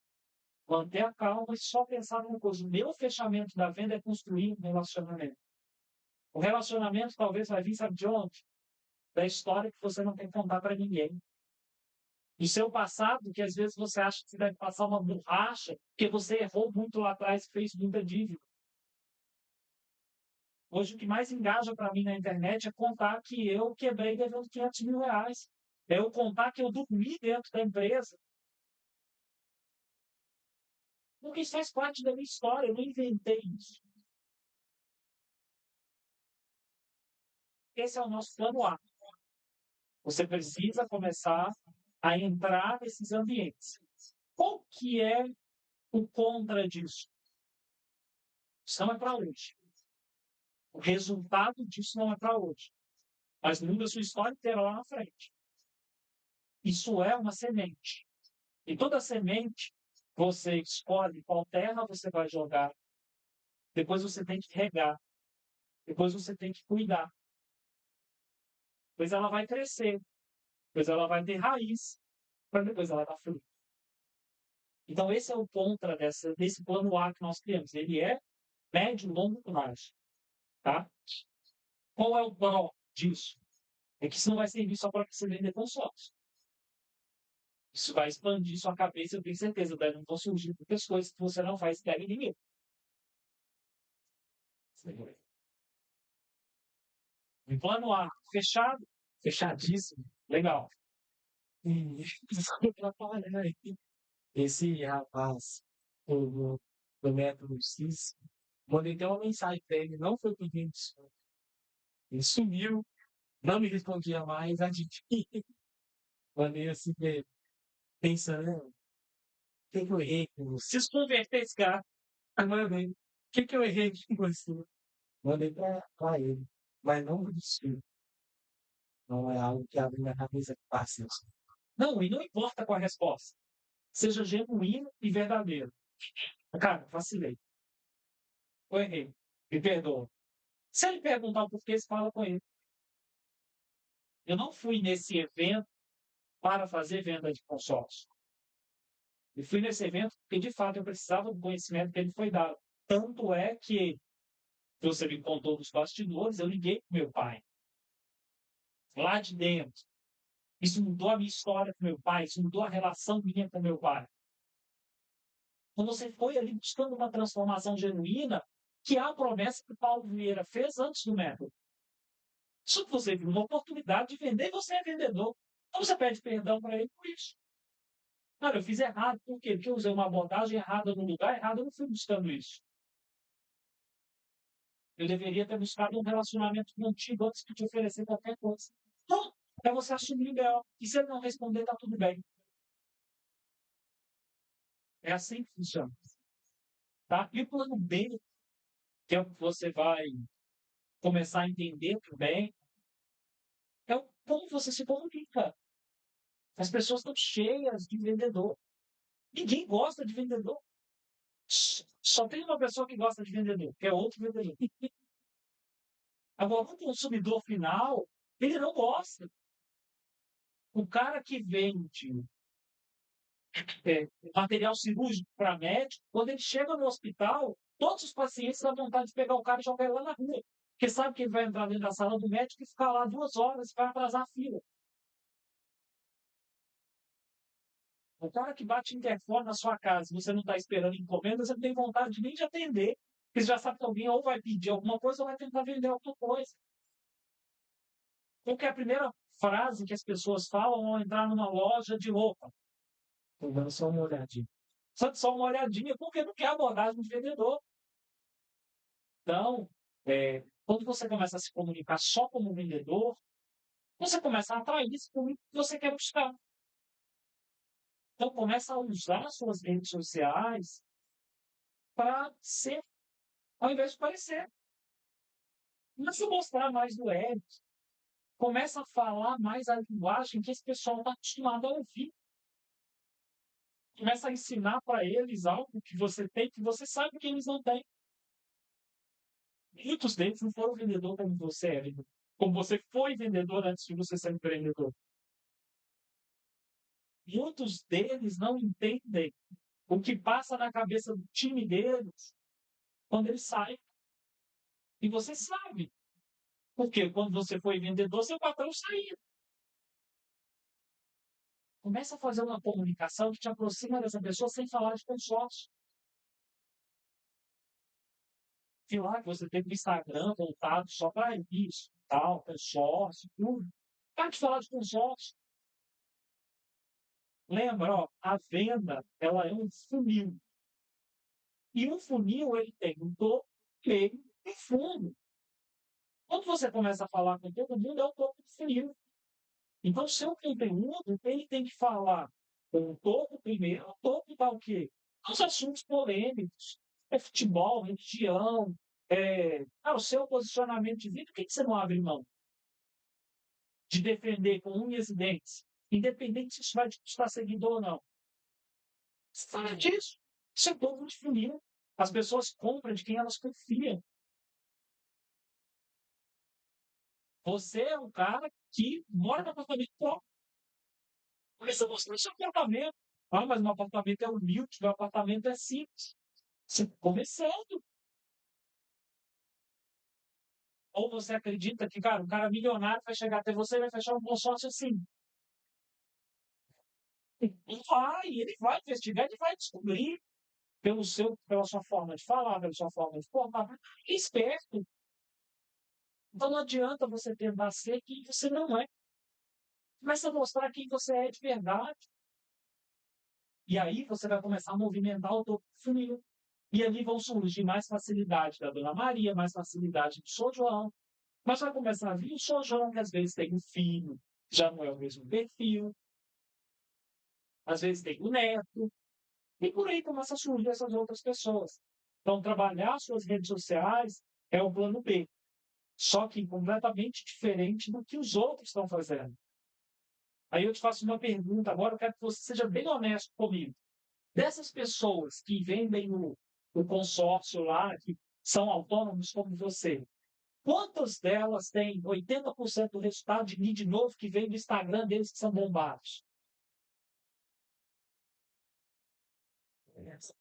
manter a calma e só pensar numa coisa. O meu fechamento da venda é construir um relacionamento. O relacionamento talvez vai vir, sabe de onde? Da história que você não tem que contar para ninguém. Do seu passado, que às vezes você acha que você deve passar uma borracha, porque você errou muito lá atrás e fez muita dívida. Hoje, o que mais engaja para mim na internet é contar que eu quebrei devendo 500 mil reais. É eu contar que eu dormi dentro da empresa. Porque isso faz parte da minha história, eu não inventei isso. Esse é o nosso plano A. Você precisa começar a entrar nesses ambientes. Qual que é o contra disso? Isso não é para hoje. O resultado disso não é para hoje. Mas muda a sua história inteira lá na frente. Isso é uma semente. E toda semente, você escolhe qual terra você vai jogar. Depois você tem que regar. Depois você tem que cuidar. Depois ela vai crescer. depois ela vai ter raiz, para depois ela dar fruto. Então, esse é o contra desse plano A que nós criamos. Ele é médio, longo prazo. Tá? Qual é o pró disso? É que isso não vai servir só para você vender consórcio. Isso vai expandir sua cabeça, eu tenho certeza. Daí não vão surgir muitas coisas que você não faz ideia nenhuma. Um plano A, fechado, fechadíssimo, legal. Desculpa atrapalhar aí. Esse rapaz do método CIS, mandei até uma mensagem para ele, não foi pedindo desculpa. Ele sumiu, não me respondia mais, adivinha. Mandei assim pra ele, pensando, o que eu errei com você? Se converter esse cara, aí mandei, o que eu errei com você? Mandei pra ele, mas não me desculpa. Não é algo que abre minha cabeça fácil. Não, e não importa qual a resposta. Seja genuíno e verdadeiro. Cara, vacilei. Eu errei. Me perdoa. Se ele perguntar o porquê, você fala com ele. Eu não fui nesse evento para fazer venda de consórcio. Eu fui nesse evento porque, de fato, eu precisava do conhecimento que ele foi dado. Tanto é que, você me contou nos bastidores, eu liguei para meu pai. Lá de dentro. Isso mudou a minha história com meu pai, isso mudou a relação minha com meu pai. Quando você foi ali buscando uma transformação genuína, que é a promessa que Paulo Vieira fez antes do método. Só que você viu uma oportunidade de vender, você é vendedor. Então você pede perdão para ele por isso. Cara, eu fiz errado. Por quê? Porque eu usei uma abordagem errada no lugar errado, eu não fui buscando isso. Eu deveria ter buscado um relacionamento contigo antes de te oferecer qualquer coisa. Então, é você assumir o ideal. E se ele não responder, está tudo bem. É assim que funciona. Tá? E o plano B, que é o que você vai começar a entender também, é como você se comunica. As pessoas estão cheias de vendedor. Ninguém gosta de vendedor. Só tem uma pessoa que gosta de vendedor, que é outro vendedor. Agora, o consumidor final, ele não gosta. O cara que vende material cirúrgico para médico, quando ele chega no hospital, todos os pacientes dão vontade de pegar o cara e jogar ele lá na rua. Porque sabe que ele vai entrar dentro da sala do médico e ficar lá 2 horas e vai atrasar a fila. O cara que bate interfone na sua casa, você não está esperando encomenda, você não tem vontade nem de atender. Porque você já sabe que alguém ou vai pedir alguma coisa ou vai tentar vender alguma coisa. Porque a primeira frase que as pessoas falam ao entrar numa loja de roupa. Estou dando só uma olhadinha. Só uma olhadinha, porque não quer abordagem de vendedor. Então, quando você começa a se comunicar só como vendedor, você começa a atrair esse público que você quer buscar. Então, começa a usar suas redes sociais para ser, ao invés de parecer. Começa a mostrar mais do ego. Começa a falar mais a linguagem que esse pessoal está acostumado a ouvir. Começa a ensinar para eles algo que você tem, que você sabe que eles não têm. Muitos deles não foram vendedor como você é, como você foi vendedor antes de você ser empreendedor. Muitos deles não entendem o que passa na cabeça do time deles quando eles saem. E você sabe. Porque quando você foi vendedor, seu patrão saía. Começa a fazer uma comunicação que te aproxima dessa pessoa sem falar de consórcio. Vi lá que você teve o Instagram voltado só para isso, tal, consórcio, tudo. Para de falar de consórcio. Lembra, ó, a venda, ela é um funil. E um funil, ele tem um topo, meio e fundo. Quando você começa a falar com todo mundo, é o topo do funil. Então, seu conteúdo, ele tem que falar com o topo primeiro. O topo está o quê? Os assuntos polêmicos. É futebol, religião, o seu posicionamento de vida. Por que você não abre mão de defender com unhas e dentes? Independente se isso vai te custar seguidor ou não. Você fala disso. Isso é topo de funil. As pessoas compram de quem elas confiam. Você é um cara que mora no apartamento próprio. Começa a mostrar o seu apartamento. Ah, mas meu apartamento é humilde, meu apartamento é simples. Você tá começando. Ou você acredita que, cara, um cara milionário vai chegar até você e vai fechar um consórcio assim. Ele vai investigar, ele vai descobrir pela sua forma de falar, pela sua forma de formar. É esperto. Então não adianta você tentar ser quem você não é. Começa a mostrar quem você é de verdade. E aí você vai começar a movimentar o topo do funil. E ali vão surgir mais facilidade da Dona Maria, mais facilidade do São João. Mas vai começar a vir o São João, que às vezes tem um filho, já não é o mesmo perfil, às vezes tem o neto, e por aí começa a surgir essas outras pessoas. Então, trabalhar suas redes sociais é o plano B, só que completamente diferente do que os outros estão fazendo. Aí eu te faço uma pergunta agora, eu quero que você seja bem honesto comigo. Dessas pessoas que vendem o consórcio lá, que são autônomos como você, quantas delas têm 80% do resultado de lead novo que vem do Instagram deles que são bombados?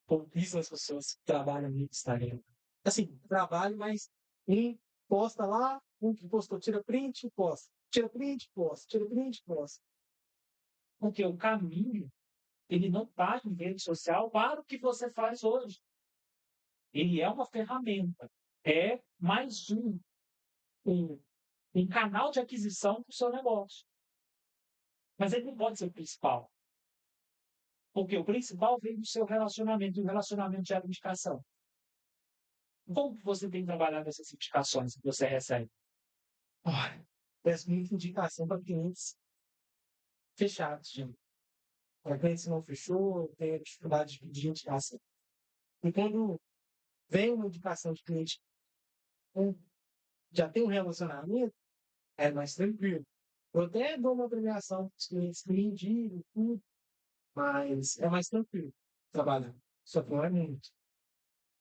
Pouquíssimas pessoas que trabalham no Instagram. Assim, trabalho, mas um posta lá, um que postou, tira print, posta. Tira print, posta. Tira print, posta. Porque o caminho, ele não está em rede social para o que você faz hoje. Ele é uma ferramenta. É mais um, um canal de aquisição para o seu negócio. Mas ele não pode ser o principal. Porque o principal vem do seu relacionamento, e o relacionamento gera indicação. Como que você tem trabalhado essas indicações que você recebe? Olha, peço muita indicação para clientes fechados, gente. Para clientes que não fechou, eu tenho dificuldade de pedir indicação. E quando vem uma indicação de cliente que já tem um relacionamento, é mais tranquilo. Eu até dou uma premiação para os clientes que me indicam, tudo, mas é mais tranquilo trabalhar. Só que não é muito.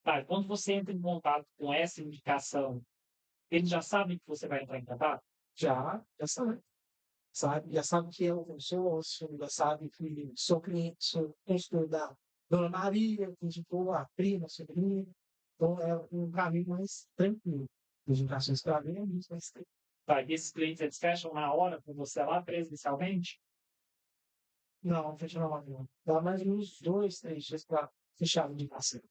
Tá, quando você entra em contato com essa indicação, eles já sabem que você vai entrar em contato? Já sabe. Sabe? Já sabe que eu sou sócio, já sabe que sou cliente, sou consultor da Dona Maria, que indicou a prima, a sobrinha. Então é um caminho mais tranquilo. As indicações para mim é muito mais tranquilo. Tá, e esses clientes eles fecham na hora com você lá presencialmente? Não, fecha na hora não. Dá mais uns 2, 3 dias para fechar a indicação.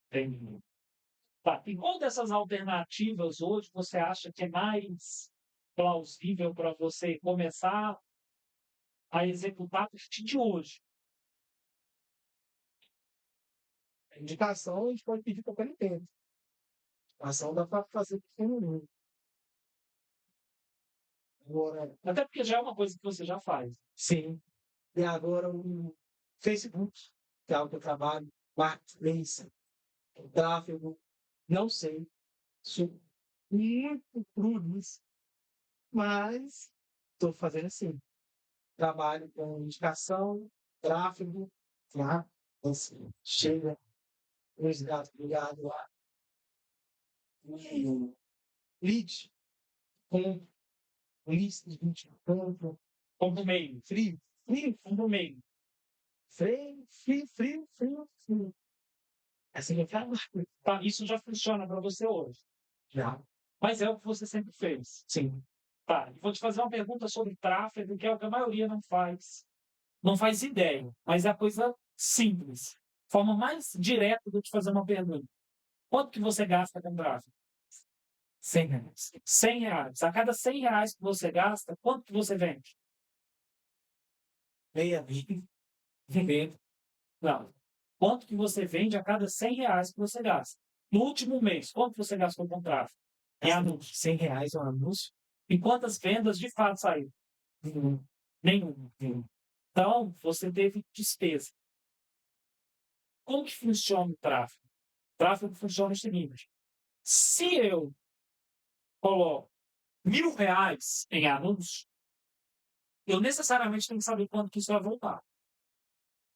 Entendi. Tá, e qual dessas alternativas hoje você acha que é mais plausível para você começar a executar a partir de hoje? A indicação a gente pode pedir qualquer tempo. A ação dá para fazer pequenininho. Agora, Até porque já é uma coisa que você já faz. sim. E agora o Facebook, que é algo que eu trabalho, marketplace, tráfego, não sei. Sou muito cru nisso, mas estou fazendo assim. Trabalho com indicação, tráfego, tá? Assim, chega uns dados ligados lá. E lead, com lista de 20 compra, Como meio, frio, frio, como meio. frio, frio, frio, frio, frio. Assim eu falo, Tá, isso já funciona para você hoje. já, Mas é o que você sempre fez. sim. Tá, e vou te fazer uma pergunta sobre tráfego, que é o que a maioria não faz. Não faz ideia, mas é a coisa simples. Forma mais direta do que fazer uma pergunta. Quanto que você gasta com tráfego? R$ 100. R$ 100. A cada R$ 100 que você gasta, quanto que você vende? Meia vida, Vender. Não. Quanto que você vende a cada R$ 100 que você gasta? No último mês, quanto você gastou com tráfego? Em anúncio. R$ 100 é um anúncio. E quantas vendas de fato saíram? Nenhum. Nenhuma. Então, você teve despesa. Como que funciona o tráfego? O tráfego funciona o seguinte: se eu coloco R$ 1.000 em anúncio, eu necessariamente tenho que saber quanto que isso vai voltar.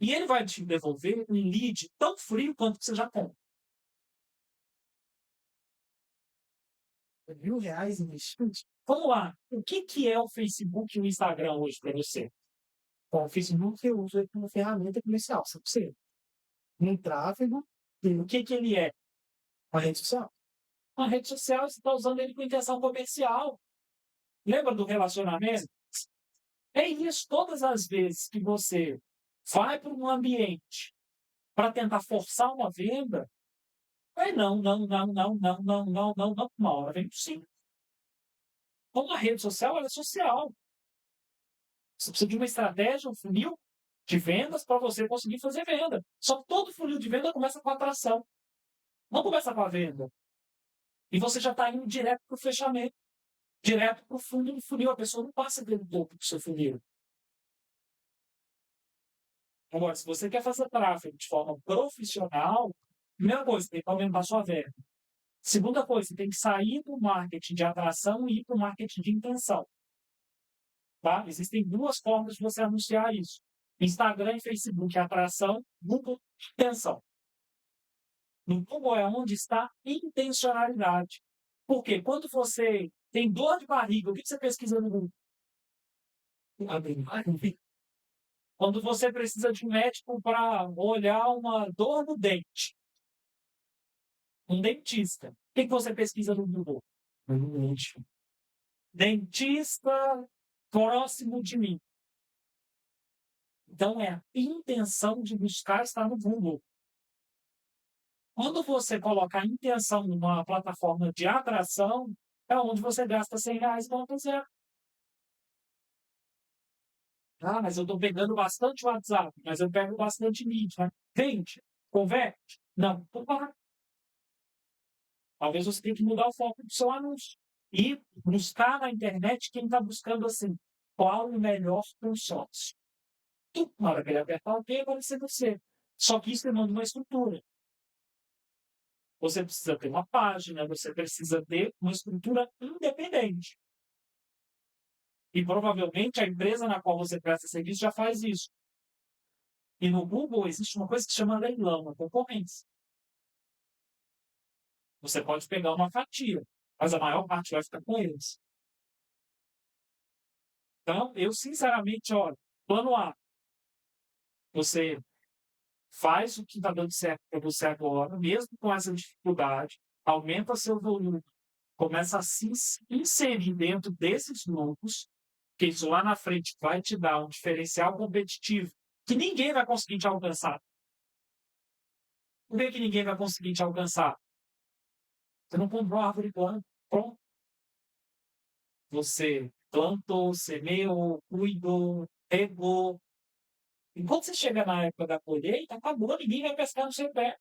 E ele vai te devolver um lead tão frio quanto que você já tem. R$ 1.000 investido. Vamos lá. O que é o Facebook e o Instagram hoje para você? Bom, o Facebook eu uso ele como ferramenta comercial, 100%. No tráfego, E o que ele é? a rede social. Uma rede social, você está usando ele com intenção comercial. Lembra do relacionamento? É isso, todas as vezes que você vai para um ambiente para tentar forçar uma venda, não, não, não, não, não, não, não, não, não, uma hora vem sim. Então, a rede social, ela é social. Você precisa de uma estratégia, um funil de vendas para você conseguir fazer venda. Só que todo funil de venda começa com a atração, não começa com a venda. E você já está indo direto para o fechamento, direto para o fundo do funil. A pessoa não passa pelo topo do seu funil. Agora, se você quer fazer tráfego de forma profissional, primeira coisa, você tem que aumentar a sua venda. Segunda coisa, você tem que sair do marketing de atração e ir para o marketing de intenção. Tá? Existem duas formas de você anunciar isso. Instagram e Facebook é atração, Google intenção. No Google é onde está intencionalidade. Porque quando você tem dor de barriga, o que você pesquisa no Google? Quando você precisa de um médico para olhar uma dor no dente, um dentista, o que você pesquisa no Google? Dentista próximo de mim. Então, é a intenção de buscar estar no Google. Quando você coloca a intenção numa plataforma de atração, é onde você gasta R$ 100 e volta zero. Ah, mas eu estou pegando bastante WhatsApp, mas eu pego bastante lead, né? Vende, converte? Não, então para. Talvez você tenha que mudar o foco do seu anúncio. E buscar na internet quem está buscando assim, qual o melhor consórcio. Na hora que ele apertar o P, vai ser você. Só que isso demanda uma estrutura. Você precisa ter uma página, você precisa ter uma estrutura independente. E provavelmente a empresa na qual você presta serviço já faz isso. E no Google existe uma coisa que se chama leilão, uma concorrência. Você pode pegar uma fatia, mas a maior parte vai ficar com eles. Então, eu sinceramente, olha, plano A, você faz o que está dando certo para você agora, mesmo com essa dificuldade, aumenta seu volume, começa a se inserir dentro desses grupos, que isso lá na frente vai te dar um diferencial competitivo que ninguém vai conseguir te alcançar. Por que ninguém vai conseguir te alcançar? Você não comprou árvore planta, pronto. Você plantou, semeou, cuidou, regou. Enquanto você chega na época da colheita, acabou, ninguém vai pescar no seu pé.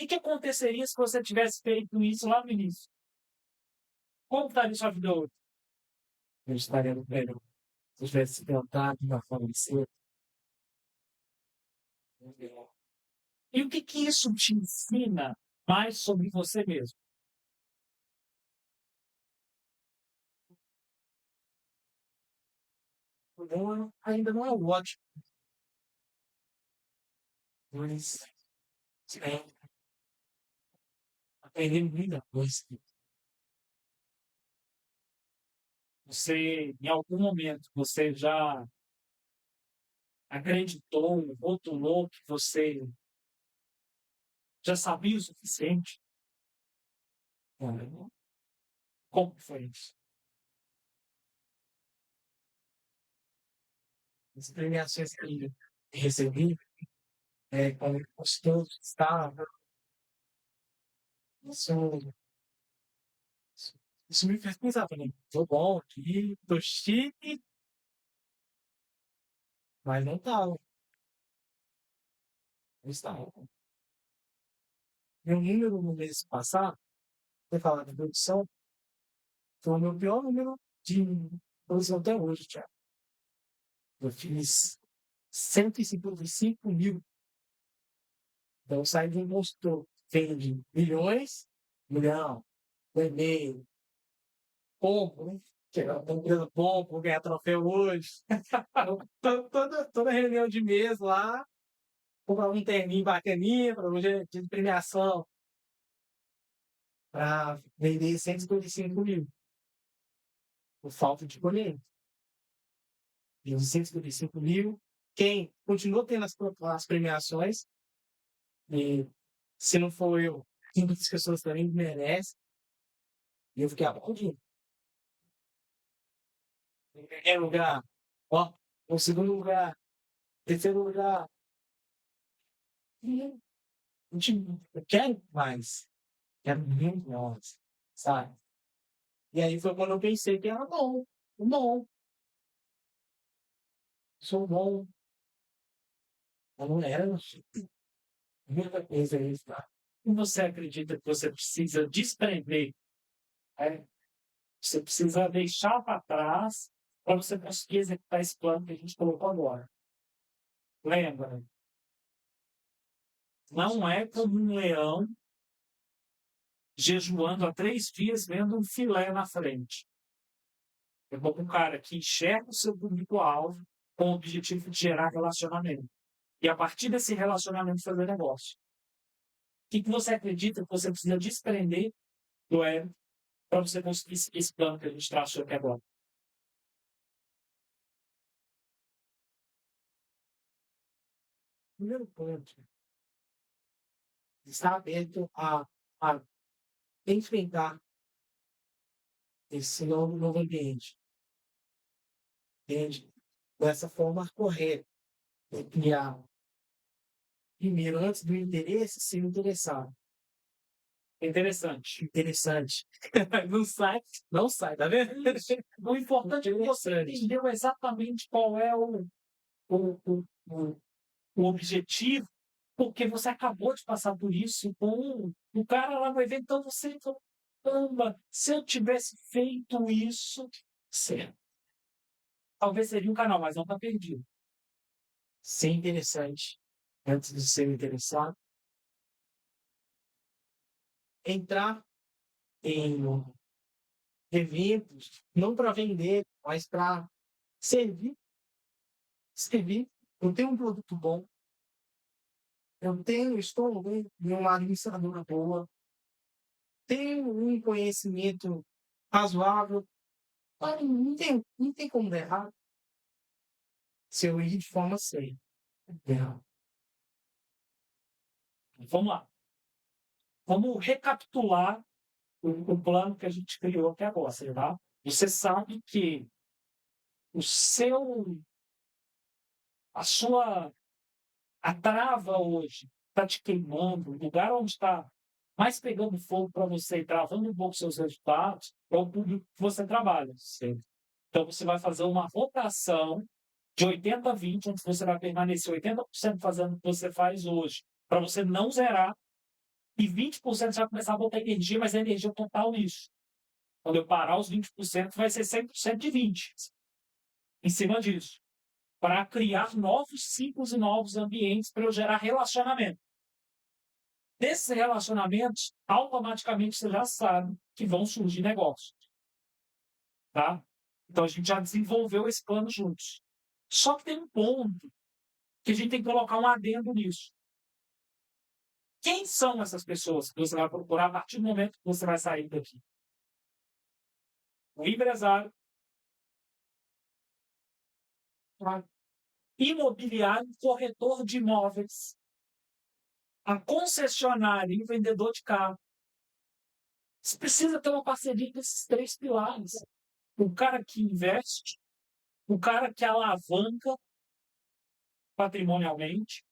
O que aconteceria se você tivesse feito isso lá no início? Como estaria sua vida hoje? Eu estaria no melhor. Se eu tivesse tentado de uma forma certa. E o que isso te ensina mais sobre você mesmo? Não, ainda não é o ótimo, mas é, aprender muita coisa. Você, em algum momento, você já acreditou, rotulou que você já sabia o suficiente? Como que foi isso? As premiações que eu recebi, quando eu postou, estava, isso, isso me fez pensar, falei, tô bom aqui, tô chique, mas não estava, não estava. Meu número no mês passado, você fala de produção, foi o meu pior número de produção até hoje, Thiago. Eu fiz 155 mil. Então, sai de um consultor que vende milhões, milhão, 1,5, pouco, né? Chega uma empresa pouco, ganhar troféu hoje. Toda reunião de mês lá, comprar um terninho bacaninha para hoje de premiação, para vender 155 mil. Por falta de colheita. e os 155 mil. Quem continuou tendo as premiações, e se não for eu, muitas pessoas também merecem. E eu fiquei aplaudindo. Em primeiro lugar, ó, no segundo lugar, terceiro lugar. E eu quero mais, quero muito mais, sabe? E aí foi quando eu pensei que era bom, bom, sou bom. Mas não era muita coisa isso, tá? E você acredita que você precisa desprender, né? Você precisa deixar para trás para você conseguir executar esse plano que a gente colocou agora. Lembra? Não é como um leão jejuando há 3 dias vendo um filé na frente. É como um cara que enxerga o seu público-alvo com o objetivo de gerar relacionamento. E a partir desse relacionamento fazer negócio. O que você acredita que você precisa desprender do ego para você conseguir esse plano que a gente traçou aqui agora? Primeiro ponto, estar aberto a enfrentar esse novo ambiente, entende? Dessa forma correta, de criar, primeiro, antes do interesse, ser interessado. Interessante. Interessante. Não sai, não sai, tá vendo? O importante é que você Interessante. entendeu exatamente qual é o, o, o, o objetivo, porque você acabou de passar por isso com o cara lá no evento. Então você falou, caramba, se eu tivesse feito isso, certo. Talvez seria um canal, mas não está perdido. Ser interessante antes de ser interessado. Entrar em eventos, não para vender, mas para servir. Servir. Eu tenho um produto bom, estou bem, uma administradora boa, tenho um conhecimento razoável, mas não tem como dar errado se eu ir de forma séria. Vamos lá. Vamos recapitular o plano que a gente criou até agora, tá? Você sabe que o seu, a trava hoje está te queimando, o lugar onde está mais pegando fogo para você e travando um pouco seus resultados é o público que você trabalha. Certo? Então, você vai fazer uma rotação de 80 a 20, onde você vai permanecer 80% fazendo o que você faz hoje, para você não zerar, e 20% já começar a botar energia, mas é energia total nisso. Quando eu parar os 20%, vai ser 100% de 20%. Em cima disso. Para criar novos ciclos e novos ambientes para eu gerar relacionamento. Desses relacionamentos, automaticamente você já sabe que vão surgir negócios. Tá? Então a gente já desenvolveu esse plano juntos. Só que tem um ponto que a gente tem que colocar um adendo nisso. Quem são essas pessoas que você vai procurar a partir do momento que você vai sair daqui? O empresário, tá? Imobiliário, corretor de imóveis, a concessionária e o vendedor de carro. Você precisa ter uma parceria com esses 3 pilares. O cara que investe, o cara que alavanca patrimonialmente,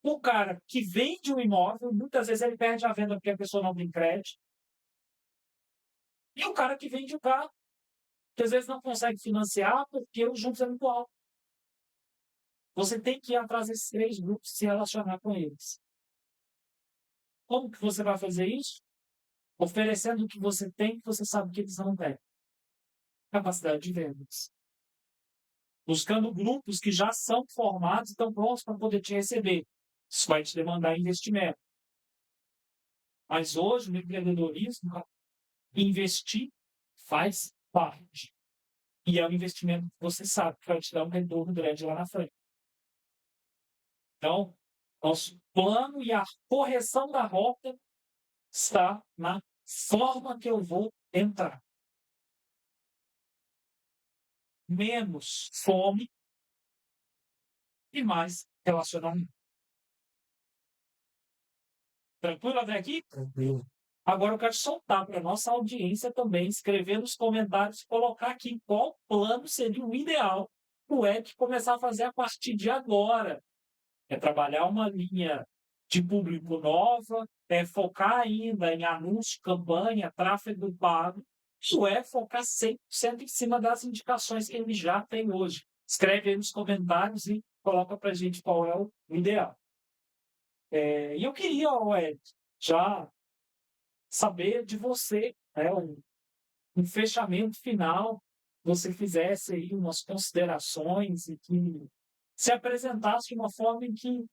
o cara que vende o imóvel, muitas vezes ele perde a venda porque a pessoa não tem crédito, e o cara que vende o carro, que às vezes não consegue financiar porque o juros é muito alto. Você tem que ir atrás desses 3 grupos e se relacionar com eles. Como que você vai fazer isso? Oferecendo o que você tem, que você sabe que eles não têm. Capacidade de vendas. Buscando grupos que já são formados e estão prontos para poder te receber. Isso vai te demandar investimento. Mas hoje, no empreendedorismo, investir faz parte. E é um investimento que você sabe que vai te dar um retorno grande lá na frente. Então, nosso plano e a correção da rota está na forma que eu vou entrar. menos fome e mais relacionamento. Tranquilo até aqui? Tranquilo. Agora eu quero soltar para a nossa audiência também, escrever nos comentários e colocar aqui qual plano seria o ideal para o Eric começar a fazer a partir de agora. É trabalhar uma linha de público nova, é focar ainda em anúncio, campanha, tráfego pago. Isso é focar 100% em cima das indicações que ele já tem hoje. Escreve aí nos comentários e coloca para a gente qual é o ideal. E eu queria, Eric, já saber de você, né, um fechamento final, você fizesse aí umas considerações e que se apresentasse de uma forma em que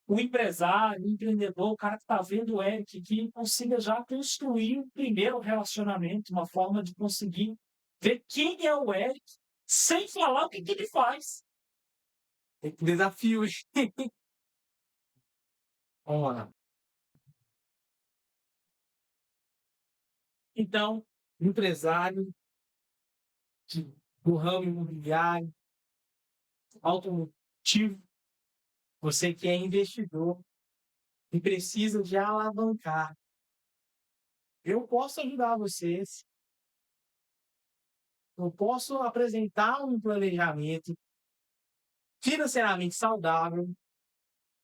o empresário, o empreendedor, o cara que está vendo o Eric, que consiga já construir um primeiro relacionamento, uma forma de conseguir ver quem é o Eric, sem falar o que ele faz. Desafio, hein? Vamos lá. Então, empresário do ramo imobiliário, automotivo, você que é investidor e precisa de alavancar. Eu posso ajudar vocês. Eu posso apresentar um planejamento financeiramente saudável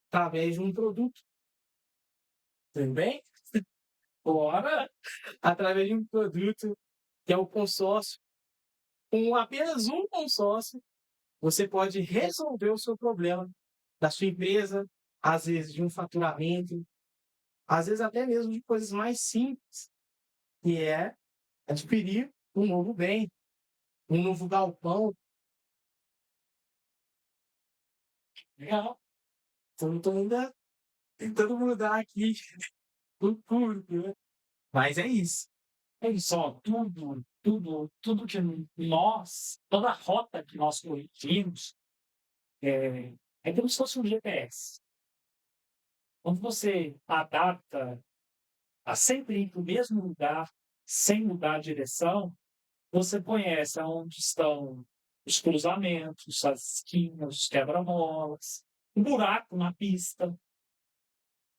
através de um produto. Tudo bem? Bora! Através de um produto que é o consórcio. Com apenas um consórcio, você pode resolver o seu problema da sua empresa, às vezes de um faturamento, às vezes até mesmo de coisas mais simples, que é adquirir um novo bem, um novo galpão. Legal. Então, estou ainda tentando mudar aqui o público, né? Mas é isso. É isso, ó, tudo que nós, toda a rota que nós corrigimos, é como se fosse um GPS. Quando você adapta a sempre ir para o mesmo lugar, sem mudar a direção, você conhece aonde estão os cruzamentos, as esquinas, os quebra-molas, um buraco na pista.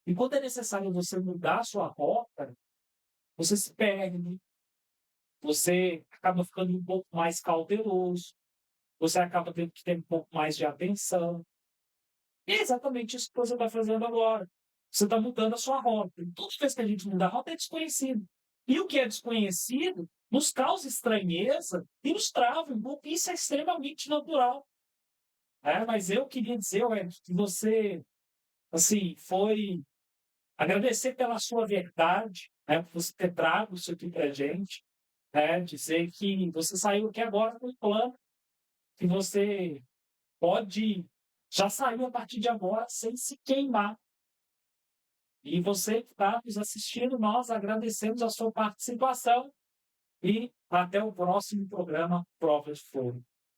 E quando é necessário você mudar a sua rota, você se perde, você acaba ficando um pouco mais cauteloso, você acaba tendo que ter um pouco mais de atenção. E é exatamente isso que você está fazendo agora. Você está mudando a sua rota. E toda vez que a gente muda a rota, é desconhecido. E o que é desconhecido nos causa estranheza e nos trava um pouco. Isso é extremamente natural. Mas eu queria dizer, Wellington, que você assim, foi agradecer pela sua verdade, por você ter trago isso aqui para a gente, dizer que você saiu aqui agora com um plano, que você pode já sair a partir de agora sem se queimar. E você que está nos assistindo, nós agradecemos a sua participação e até o próximo programa Provas de Fogo.